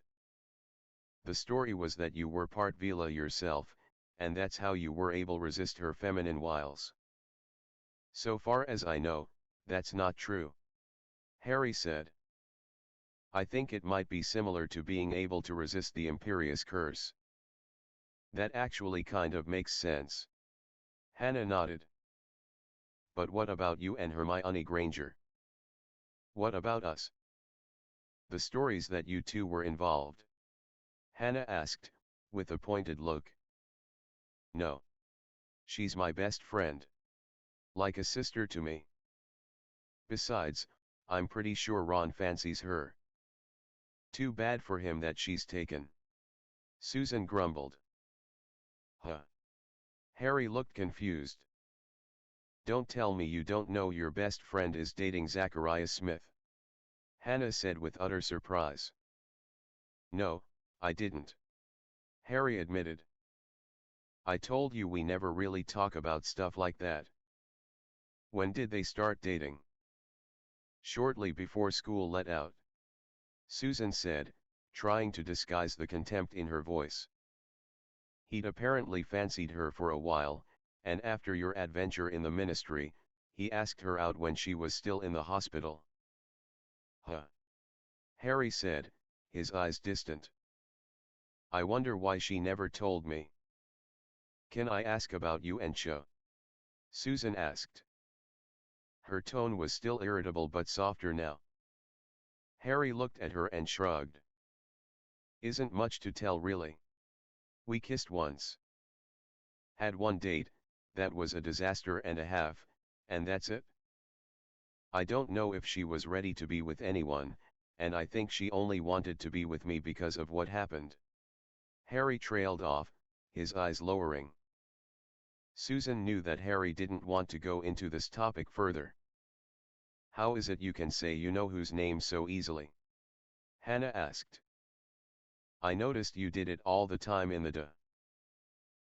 The story was that you were part Vila yourself, and that's how you were able to resist her feminine wiles. So far as I know, that's not true. Harry said. I think it might be similar to being able to resist the Imperious curse. That actually kind of makes sense. Hannah nodded. But what about you and Hermione Granger? What about us? The stories that you two were involved? Hannah asked, with a pointed look. No. She's my best friend. Like a sister to me. Besides, I'm pretty sure Ron fancies her. Too bad for him that she's taken. Susan grumbled. Huh. Harry looked confused. Don't tell me you don't know your best friend is dating Zachariah Smith. Hannah said with utter surprise. No, I didn't. Harry admitted. I told you we never really talk about stuff like that. When did they start dating? Shortly before school let out. Susan said, trying to disguise the contempt in her voice. He'd apparently fancied her for a while, and after your adventure in the ministry, he asked her out when she was still in the hospital. Huh. Harry said, his eyes distant. I wonder why she never told me. Can I ask about you and Cho? Susan asked. Her tone was still irritable but softer now. Harry looked at her and shrugged. Isn't much to tell really. We kissed once. Had one date, that was a disaster and a half, and that's it. I don't know if she was ready to be with anyone, and I think she only wanted to be with me because of what happened. Harry trailed off, his eyes lowering. Susan knew that Harry didn't want to go into this topic further. How is it you can say you know whose name so easily? Hannah asked. I noticed you did it all the time in the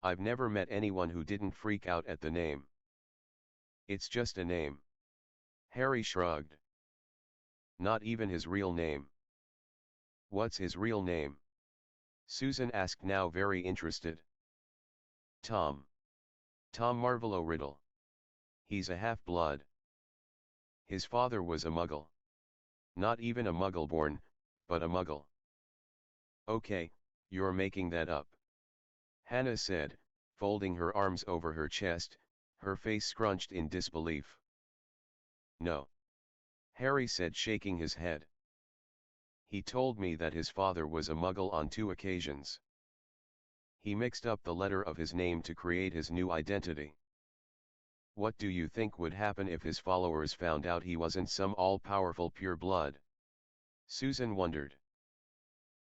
I've never met anyone who didn't freak out at the name. It's just a name. Harry shrugged. Not even his real name. What's his real name? Susan asked, now very interested. Tom. Tom Marvolo Riddle. He's a half-blood. His father was a muggle. Not even a muggle born, but a muggle. Okay, you're making that up. Hannah said, folding her arms over her chest, her face scrunched in disbelief. No. Harry said, shaking his head. He told me that his father was a muggle on 2 occasions. He mixed up the letter of his name to create his new identity. What do you think would happen if his followers found out he wasn't some all-powerful pure blood? Susan wondered.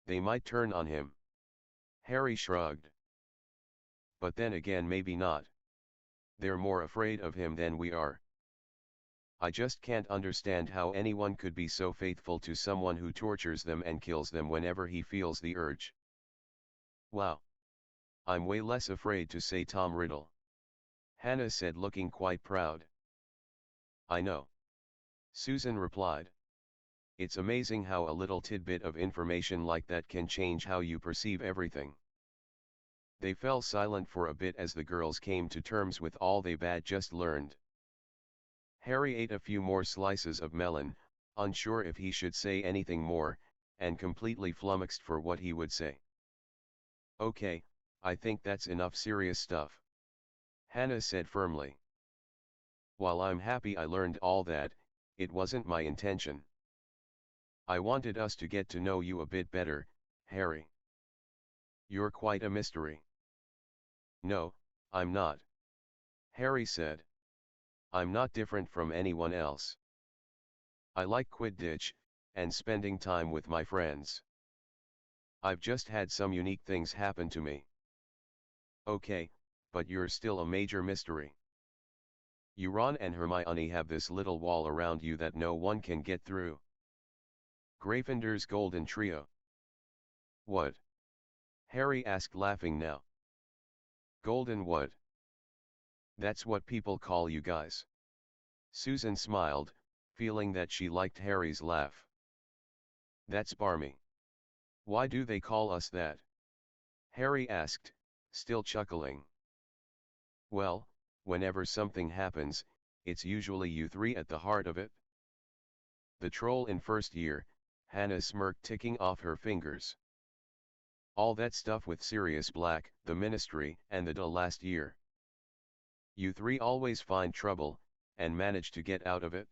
They might turn on him. Harry shrugged. But then again, maybe not. They're more afraid of him than we are. I just can't understand how anyone could be so faithful to someone who tortures them and kills them whenever he feels the urge. Wow. I'm way less afraid to say Tom Riddle. Hannah said, looking quite proud. I know. Susan replied. It's amazing how a little tidbit of information like that can change how you perceive everything. They fell silent for a bit as the girls came to terms with all they had just learned. Harry ate a few more slices of melon, unsure if he should say anything more, and completely flummoxed for what he would say. Okay, I think that's enough serious stuff. Hannah said firmly. While I'm happy I learned all that, it wasn't my intention. I wanted us to get to know you a bit better, Harry. You're quite a mystery. No, I'm not. Harry said. I'm not different from anyone else. I like Quidditch, and spending time with my friends. I've just had some unique things happen to me. Okay, but you're still a major mystery. You, Ron and Hermione, have this little wall around you that no one can get through. Gryffindor's Golden Trio. What? Harry asked, laughing now. Golden what? That's what people call you guys. Susan smiled, feeling that she liked Harry's laugh. That's barmy. Why do they call us that? Harry asked, still chuckling. Well, whenever something happens, it's usually you 3 at the heart of it. The troll in first year, Hannah smirked, ticking off her fingers. All that stuff with Sirius Black, the Ministry, and the last year. You 3 always find trouble, and manage to get out of it.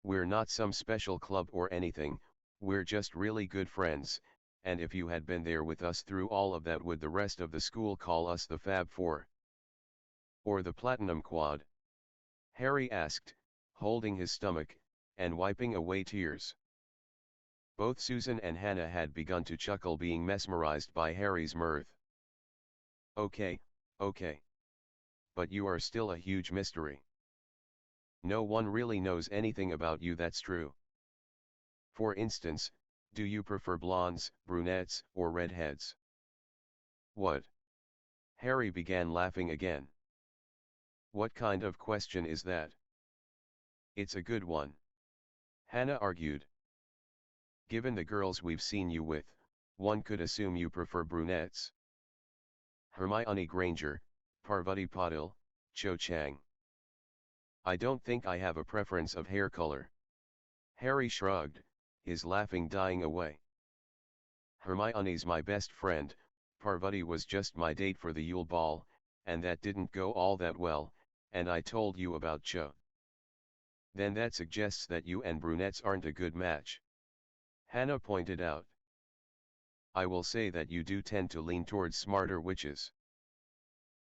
We're not some special club or anything, we're just really good friends, and if you had been there with us through all of that, would the rest of the school call us the Fab Four? Or the Platinum Quad? Harry asked, holding his stomach, and wiping away tears. Both Susan and Hannah had begun to chuckle, being mesmerized by Harry's mirth. Okay, okay. But you are still a huge mystery. No one really knows anything about you, that's true. For instance, do you prefer blondes, brunettes, or redheads? What? Harry began laughing again. What kind of question is that? It's a good one. Hannah argued. Given the girls we've seen you with, one could assume you prefer brunettes. Hermione Granger, Parvati Patil, Cho Chang. I don't think I have a preference of hair color. Harry shrugged, his laughing dying away. Hermione's my best friend, Parvati was just my date for the Yule Ball, and that didn't go all that well, and I told you about Cho. Then that suggests that you and brunettes aren't a good match. Hannah pointed out. I will say that you do tend to lean towards smarter witches.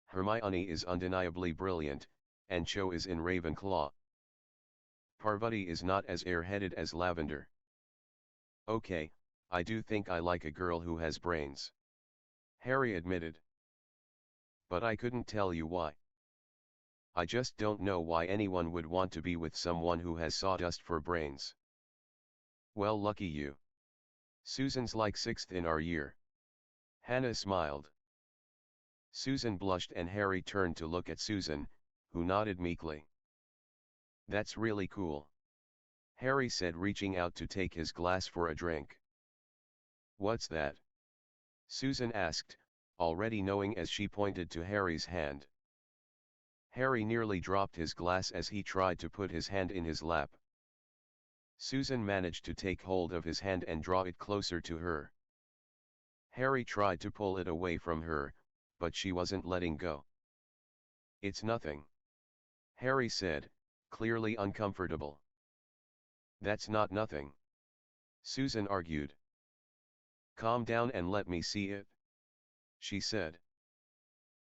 Hermione is undeniably brilliant, and Cho is in Ravenclaw. Parvati is not as airheaded as Lavender. Okay, I do think I like a girl who has brains. Harry admitted. But I couldn't tell you why. I just don't know why anyone would want to be with someone who has sawdust for brains. Well, lucky you. Susan's like 6th in our year. Hannah smiled. Susan blushed and Harry turned to look at Susan, who nodded meekly. That's really cool. Harry said, reaching out to take his glass for a drink. What's that? Susan asked, already knowing as she pointed to Harry's hand. Harry nearly dropped his glass as he tried to put his hand in his lap. Susan managed to take hold of his hand and draw it closer to her. Harry tried to pull it away from her, but she wasn't letting go. "It's nothing," Harry said, clearly uncomfortable. "That's not nothing," Susan argued. "Calm down and let me see it," she said.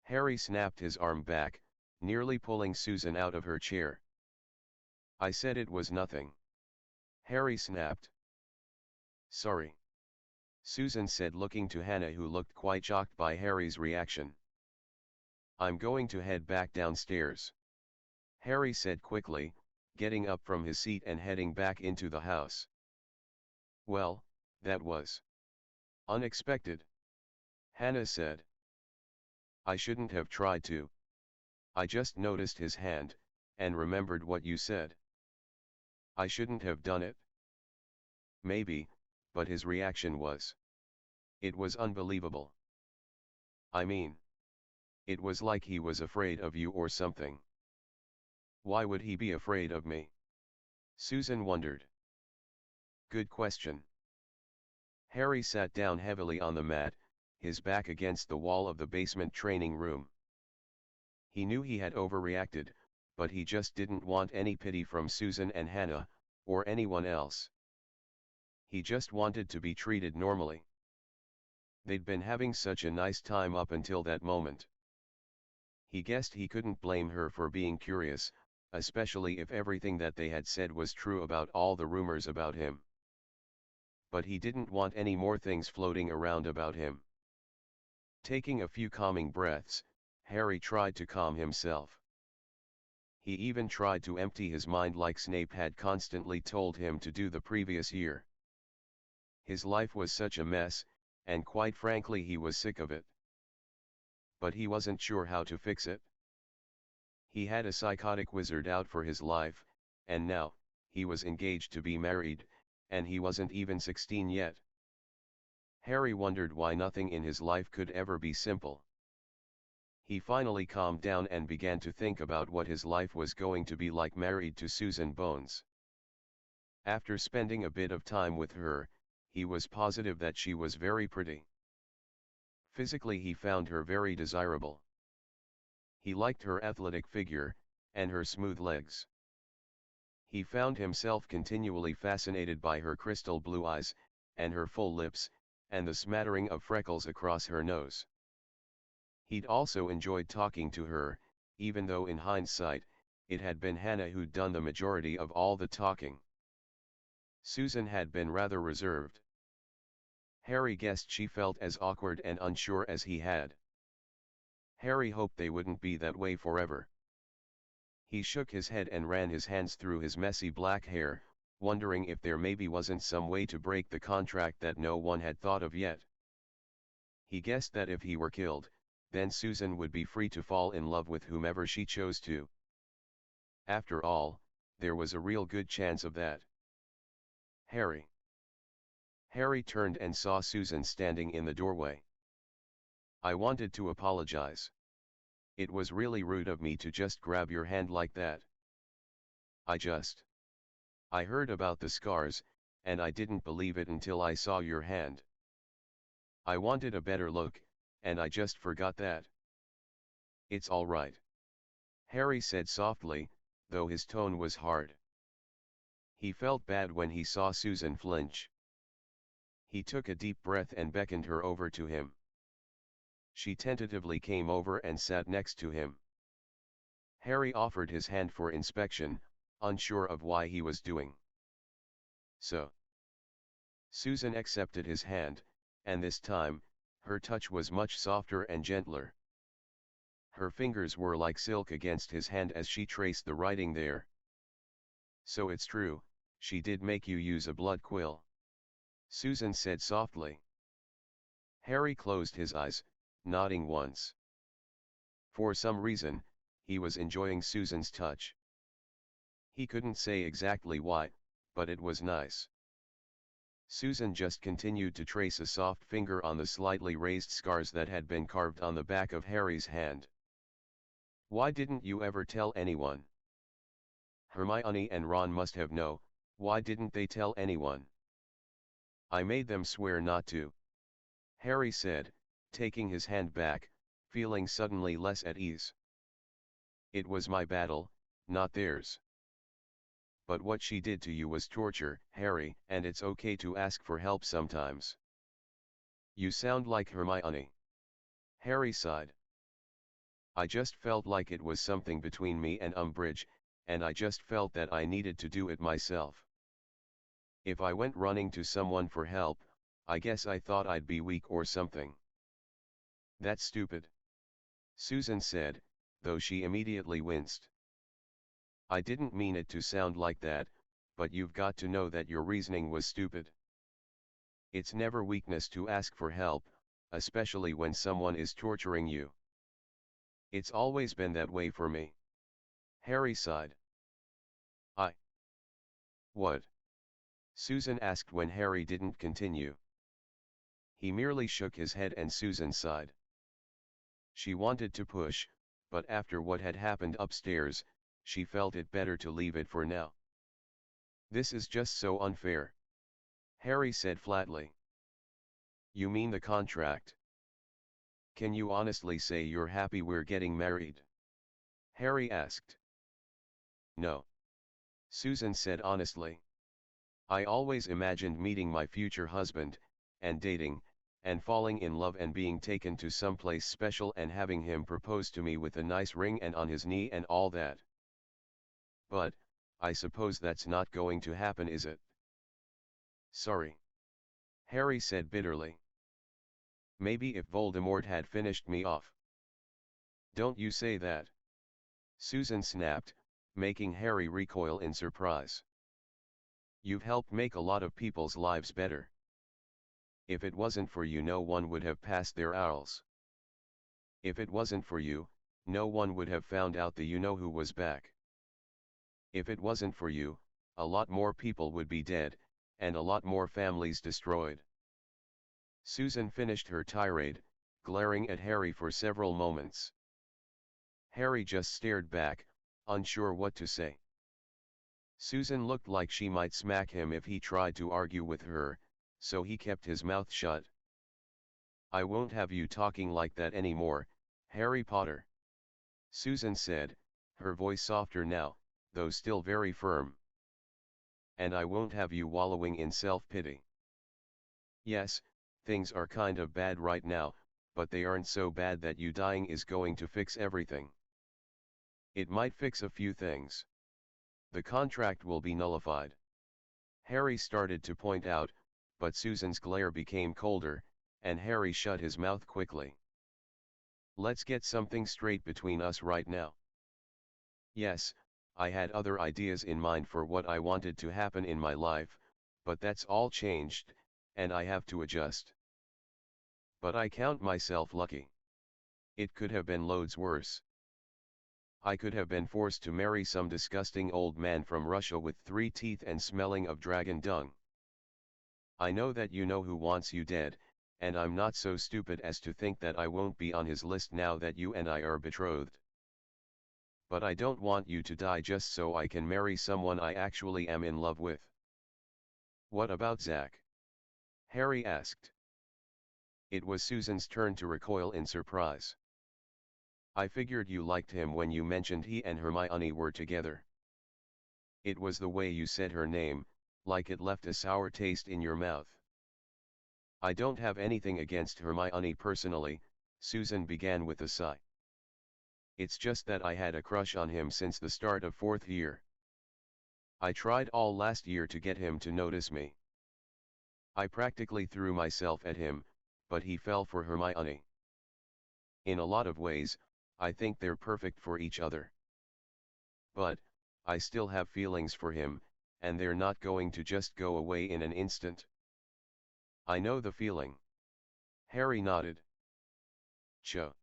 Harry snapped his arm back, nearly pulling Susan out of her chair. "I said it was nothing," Harry snapped. "Sorry," Susan said, looking to Hannah, who looked quite shocked by Harry's reaction. "I'm going to head back downstairs," Harry said quickly, getting up from his seat and heading back into the house. "Well, that was unexpected," Hannah said. "I shouldn't have tried to. I just noticed his hand, and remembered what you said. I shouldn't have done it." "Maybe, but his reaction was. It was unbelievable. I mean, it was like he was afraid of you or something." "Why would he be afraid of me?" Susan wondered. "Good question." Harry sat down heavily on the mat, his back against the wall of the basement training room. He knew he had overreacted, but he just didn't want any pity from Susan and Hannah, or anyone else. He just wanted to be treated normally. They'd been having such a nice time up until that moment. He guessed he couldn't blame her for being curious, especially if everything that they had said was true about all the rumors about him. But he didn't want any more things floating around about him. Taking a few calming breaths, Harry tried to calm himself. He even tried to empty his mind like Snape had constantly told him to do the previous year. His life was such a mess, and quite frankly he was sick of it. But he wasn't sure how to fix it. He had a psychotic wizard out for his life, and now, he was engaged to be married, and he wasn't even 16 yet. Harry wondered why nothing in his life could ever be simple. He finally calmed down and began to think about what his life was going to be like married to Susan Bones. After spending a bit of time with her, he was positive that she was very pretty. Physically he found her very desirable. He liked her athletic figure, and her smooth legs. He found himself continually fascinated by her crystal blue eyes, and her full lips, and the smattering of freckles across her nose. He'd also enjoyed talking to her, even though in hindsight, it had been Hannah who'd done the majority of all the talking. Susan had been rather reserved. Harry guessed she felt as awkward and unsure as he had. Harry hoped they wouldn't be that way forever. He shook his head and ran his hands through his messy black hair, wondering if there maybe wasn't some way to break the contract that no one had thought of yet. He guessed that if he were killed, then Susan would be free to fall in love with whomever she chose to. After all, there was a real good chance of that. Harry. Harry turned and saw Susan standing in the doorway. "I wanted to apologize. It was really rude of me to just grab your hand like that. I heard about the scars, and I didn't believe it until I saw your hand. I wanted a better look, and I just forgot that." "It's all right," Harry said softly, though his tone was hard. He felt bad when he saw Susan flinch. He took a deep breath and beckoned her over to him. She tentatively came over and sat next to him. Harry offered his hand for inspection, unsure of why he was doing so. Susan accepted his hand, and this time, her touch was much softer and gentler. Her fingers were like silk against his hand as she traced the writing there. "So it's true, she did make you use a blood quill," Susan said softly. Harry closed his eyes, nodding once. For some reason, he was enjoying Susan's touch. He couldn't say exactly why, but it was nice. Susan just continued to trace a soft finger on the slightly raised scars that had been carved on the back of Harry's hand. "Why didn't you ever tell anyone? Hermione and Ron must have known. Why didn't they tell anyone? I made them swear not to. Harry said, taking his hand back, feeling suddenly less at ease. It was my battle, not theirs. But what she did to you was torture, Harry, and it's okay to ask for help sometimes. You sound like Hermione. Harry sighed. I just felt like it was something between me and Umbridge, and I just felt that I needed to do it myself. If I went running to someone for help, I guess I thought I'd be weak or something. That's stupid. Susan said, though she immediately winced. I didn't mean it to sound like that, but you've got to know that your reasoning was stupid. It's never weakness to ask for help, especially when someone is torturing you. It's always been that way for me. Harry sighed. What? Susan asked when Harry didn't continue. He merely shook his head and Susan sighed. She wanted to push, but after what had happened upstairs, she felt it better to leave it for now. This is just so unfair. Harry said flatly. You mean the contract? Can you honestly say you're happy we're getting married? Harry asked. No. Susan said honestly. I always imagined meeting my future husband, and dating, and falling in love and being taken to someplace special and having him propose to me with a nice ring and on his knee and all that. But, I suppose that's not going to happen, is it? Sorry. Harry said bitterly. Maybe if Voldemort had finished me off. Don't you say that. Susan snapped, making Harry recoil in surprise. You've helped make a lot of people's lives better. If it wasn't for you, no one would have passed their owls. If it wasn't for you, no one would have found out the you-know-who was back. If it wasn't for you, a lot more people would be dead, and a lot more families destroyed. Susan finished her tirade, glaring at Harry for several moments. Harry just stared back, unsure what to say. Susan looked like she might smack him if he tried to argue with her, so he kept his mouth shut. I won't have you talking like that anymore, Harry Potter. Susan said, her voice softer now, though still very firm. And I won't have you wallowing in self-pity. Yes, things are kind of bad right now, but they aren't so bad that you dying is going to fix everything. It might fix a few things. The contract will be nullified. Harry started to point out, but Susan's glare became colder, and Harry shut his mouth quickly. Let's get something straight between us right now. Yes, I had other ideas in mind for what I wanted to happen in my life, but that's all changed, and I have to adjust. But I count myself lucky. It could have been loads worse. I could have been forced to marry some disgusting old man from Russia with 3 teeth and smelling of dragon dung. I know that you know who wants you dead, and I'm not so stupid as to think that I won't be on his list now that you and I are betrothed. But I don't want you to die just so I can marry someone I actually am in love with. What about Zach? Harry asked. It was Susan's turn to recoil in surprise. I figured you liked him when you mentioned he and Hermione were together. It was the way you said her name, like it left a sour taste in your mouth. I don't have anything against Hermione personally, Susan began with a sigh. It's just that I had a crush on him since the start of 4th year. I tried all last year to get him to notice me. I practically threw myself at him, but he fell for Hermione. In a lot of ways, I think they're perfect for each other. But, I still have feelings for him, and they're not going to just go away in an instant. I know the feeling. Harry nodded. Cho?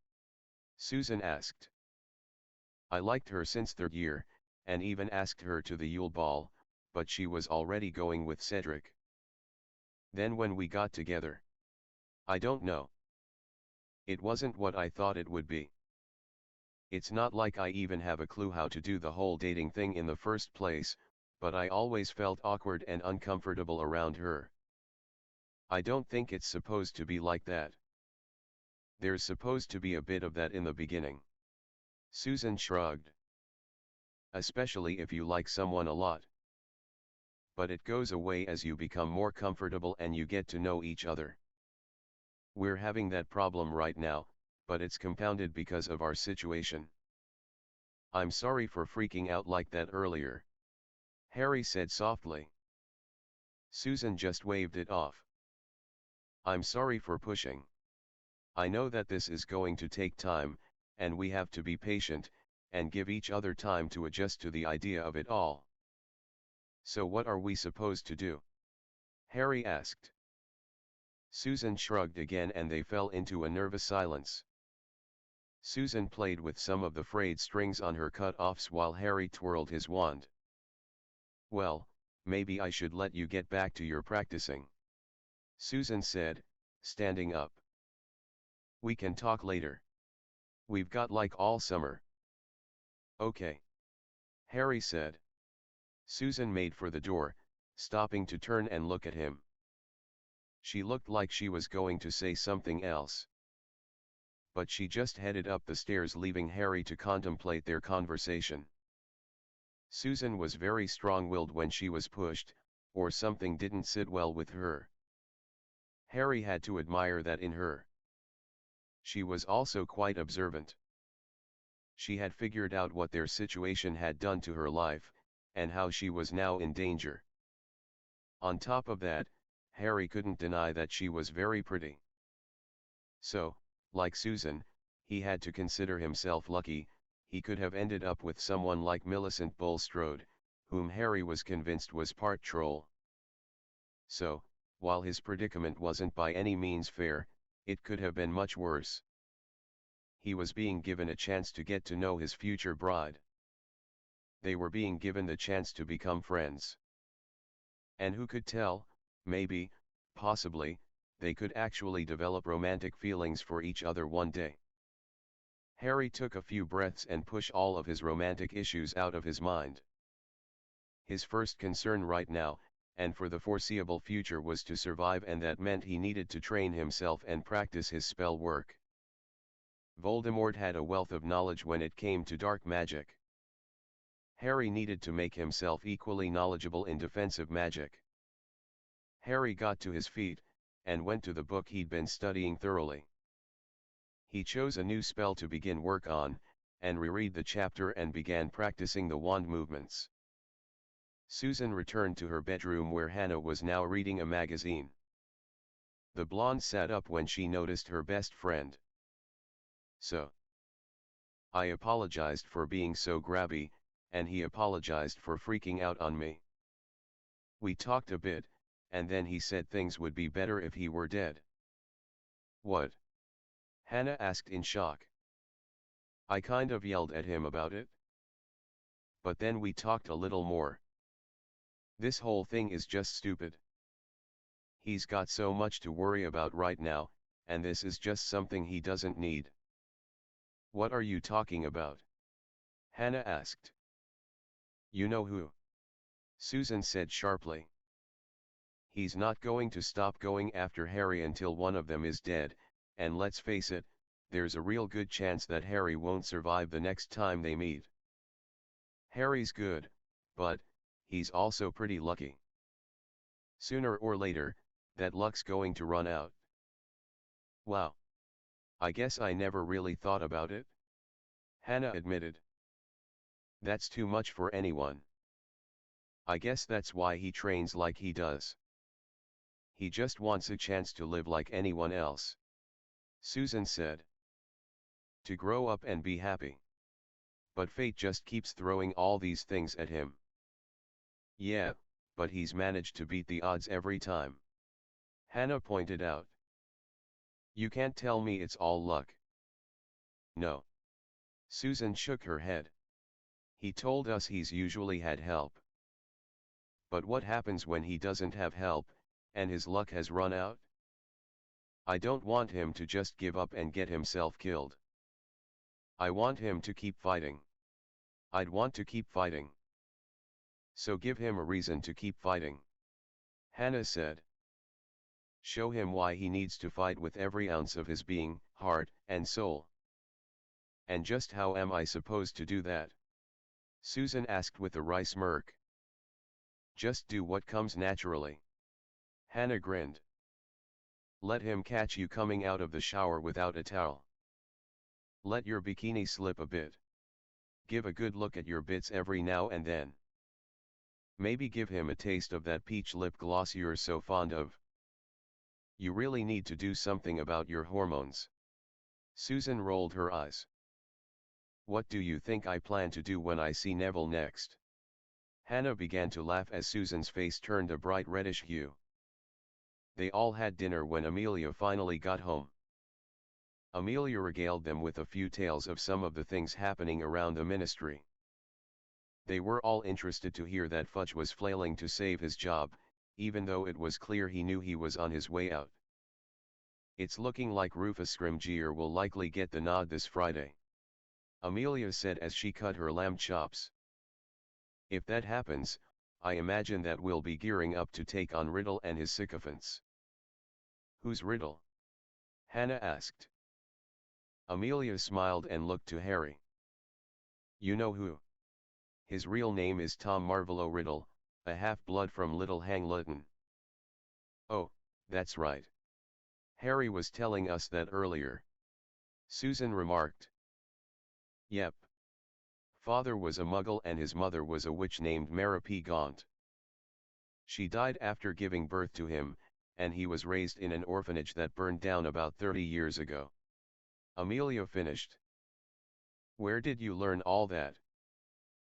Susan asked. I liked her since 3rd year, and even asked her to the Yule Ball, but she was already going with Cedric. Then when we got together. I don't know. It wasn't what I thought it would be. It's not like I even have a clue how to do the whole dating thing in the first place, but I always felt awkward and uncomfortable around her. I don't think it's supposed to be like that. There's supposed to be a bit of that in the beginning. Susan shrugged. Especially if you like someone a lot. But it goes away as you become more comfortable and you get to know each other. We're having that problem right now, but it's compounded because of our situation. I'm sorry for freaking out like that earlier, Harry said softly. Susan just waved it off. I'm sorry for pushing. I know that this is going to take time, and we have to be patient, and give each other time to adjust to the idea of it all. So what are we supposed to do? Harry asked. Susan shrugged again and they fell into a nervous silence. Susan played with some of the frayed strings on her cut-offs while Harry twirled his wand. Well, maybe I should let you get back to your practicing, Susan said, standing up. We can talk later. We've got like all summer. Okay, Harry said. Susan made for the door, stopping to turn and look at him. She looked like she was going to say something else. But she just headed up the stairs, leaving Harry to contemplate their conversation. Susan was very strong-willed when she was pushed, or something didn't sit well with her. Harry had to admire that in her. She was also quite observant. She had figured out what their situation had done to her life, and how she was now in danger. On top of that, Harry couldn't deny that she was very pretty. So, like Susan, he had to consider himself lucky. He could have ended up with someone like Millicent Bulstrode, whom Harry was convinced was part troll. So, while his predicament wasn't by any means fair, it could have been much worse. He was being given a chance to get to know his future bride. They were being given the chance to become friends. And who could tell, maybe, possibly, they could actually develop romantic feelings for each other one day. Harry took a few breaths and pushed all of his romantic issues out of his mind. His first concern right now, and for the foreseeable future, was to survive, and that meant he needed to train himself and practice his spell work. Voldemort had a wealth of knowledge when it came to dark magic. Harry needed to make himself equally knowledgeable in defensive magic. Harry got to his feet, and went to the book he'd been studying thoroughly. He chose a new spell to begin work on, and reread the chapter and began practicing the wand movements. Susan returned to her bedroom where Hannah was now reading a magazine. The blonde sat up when she noticed her best friend. So, I apologized for being so grabby, and he apologized for freaking out on me. We talked a bit, and then he said things would be better if he were dead. What? Hannah asked in shock. I kind of yelled at him about it. But then we talked a little more. This whole thing is just stupid. He's got so much to worry about right now, and this is just something he doesn't need. What are you talking about? Hannah asked. You know who? Susan said sharply. He's not going to stop going after Harry until one of them is dead, and let's face it, there's a real good chance that Harry won't survive the next time they meet. Harry's good, but he's also pretty lucky. Sooner or later, that luck's going to run out. Wow. I guess I never really thought about it, Hannah admitted. That's too much for anyone. I guess that's why he trains like he does. He just wants a chance to live like anyone else, Susan said. To grow up and be happy. But fate just keeps throwing all these things at him. Yeah, but he's managed to beat the odds every time, Hannah pointed out. You can't tell me it's all luck. No. Susan shook her head. He told us he's usually had help. But what happens when he doesn't have help, and his luck has run out? I don't want him to just give up and get himself killed. I want him to keep fighting. I'd want to keep fighting. So give him a reason to keep fighting. Hannah said. Show him why he needs to fight with every ounce of his being, heart, and soul. And just how am I supposed to do that? Susan asked with a wry smirk. Just do what comes naturally. Hannah grinned. Let him catch you coming out of the shower without a towel. Let your bikini slip a bit. Give a good look at your bits every now and then. Maybe give him a taste of that peach lip gloss you're so fond of. You really need to do something about your hormones. Susan rolled her eyes. What do you think I plan to do when I see Neville next? Hannah began to laugh as Susan's face turned a bright reddish hue. They all had dinner when Amelia finally got home. Amelia regaled them with a few tales of some of the things happening around the ministry. They were all interested to hear that Fudge was flailing to save his job, even though it was clear he knew he was on his way out. It's looking like Rufus Scrimgeour will likely get the nod this Friday, Amelia said as she cut her lamb chops. If that happens, I imagine that we'll be gearing up to take on Riddle and his sycophants. Who's Riddle? Hannah asked. Amelia smiled and looked to Harry. You know who? His real name is Tom Marvolo Riddle, a half-blood from Little Hang Luton. Oh, that's right. Harry was telling us that earlier. Susan remarked. Yep. Father was a muggle and his mother was a witch named Mara P. Gaunt. She died after giving birth to him, and he was raised in an orphanage that burned down about 30 years ago. Amelia finished. Where did you learn all that?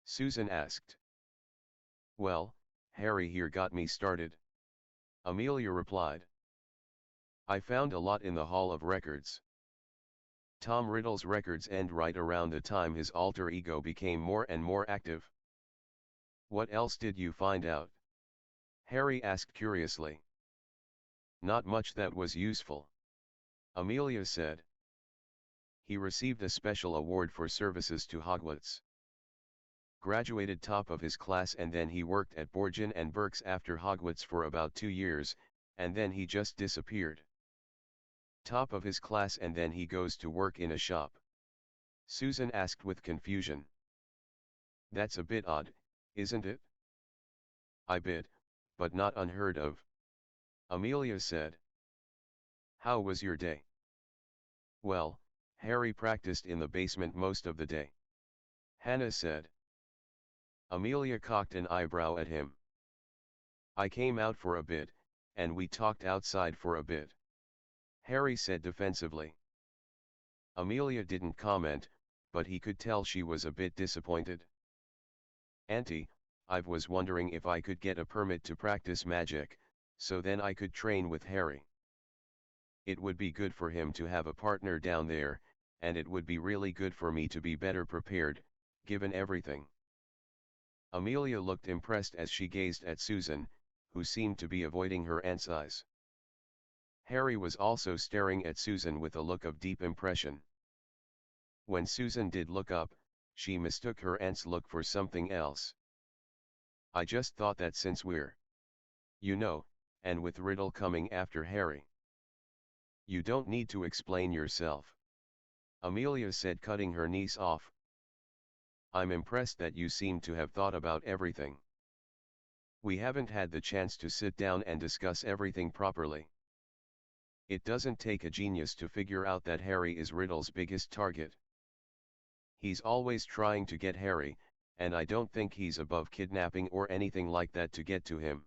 Susan asked. Well, Harry here got me started. Amelia replied. I found a lot in the Hall of Records. Tom Riddle's records end right around the time his alter ego became more and more active. What else did you find out? Harry asked curiously. Not much that was useful. Amelia said. He received a special award for services to Hogwarts. Graduated top of his class and then he worked at Borgin and Burke's after Hogwarts for about 2 years, and then he just disappeared. Top of his class and then he goes to work in a shop. Susan asked with confusion. That's a bit odd, isn't it? I bet, but not unheard of. Amelia said. How was your day? Well, Harry practiced in the basement most of the day. Hannah said. Amelia cocked an eyebrow at him. I came out for a bit, and we talked outside for a bit. Harry said defensively. Amelia didn't comment, but he could tell she was a bit disappointed. Auntie, I was wondering if I could get a permit to practice magic, so then I could train with Harry. It would be good for him to have a partner down there, and it would be really good for me to be better prepared, given everything. Amelia looked impressed as she gazed at Susan, who seemed to be avoiding her aunt's eyes. Harry was also staring at Susan with a look of deep impression. When Susan did look up, she mistook her aunt's look for something else. I just thought that since we're, and with Riddle coming after Harry. You don't need to explain yourself. Amelia said, cutting her niece off. I'm impressed that you seem to have thought about everything. We haven't had the chance to sit down and discuss everything properly. It doesn't take a genius to figure out that Harry is Riddle's biggest target. He's always trying to get Harry, and I don't think he's above kidnapping or anything like that to get to him.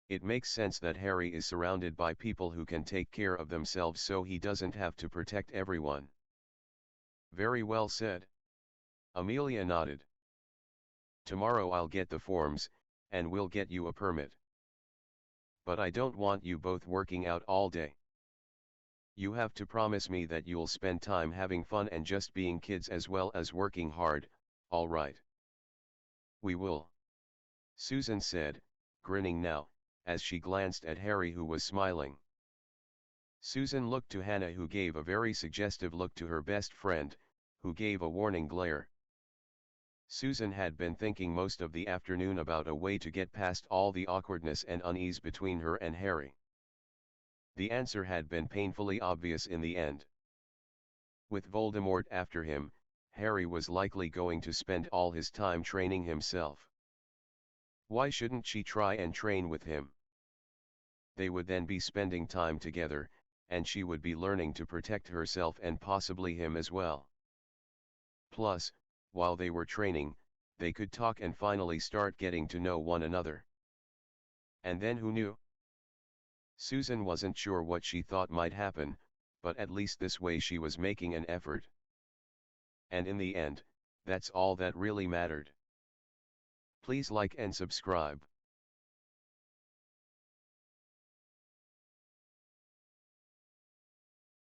It makes sense that Harry is surrounded by people who can take care of themselves so he doesn't have to protect everyone. Very well said. Amelia nodded. Tomorrow I'll get the forms, and we'll get you a permit. But I don't want you both working out all day. You have to promise me that you'll spend time having fun and just being kids as well as working hard, all right? We will. Susan said, grinning now, as she glanced at Harry who was smiling. Susan looked to Hannah who gave a very suggestive look to her best friend, who gave a warning glare. Susan had been thinking most of the afternoon about a way to get past all the awkwardness and unease between her and Harry. The answer had been painfully obvious in the end. With Voldemort after him, Harry was likely going to spend all his time training himself. Why shouldn't she try and train with him? They would then be spending time together, and she would be learning to protect herself and possibly him as well. Plus, while they were training, they could talk and finally start getting to know one another. And then who knew? Susan wasn't sure what she thought might happen, but at least this way she was making an effort. And in the end, that's all that really mattered. Please like and subscribe.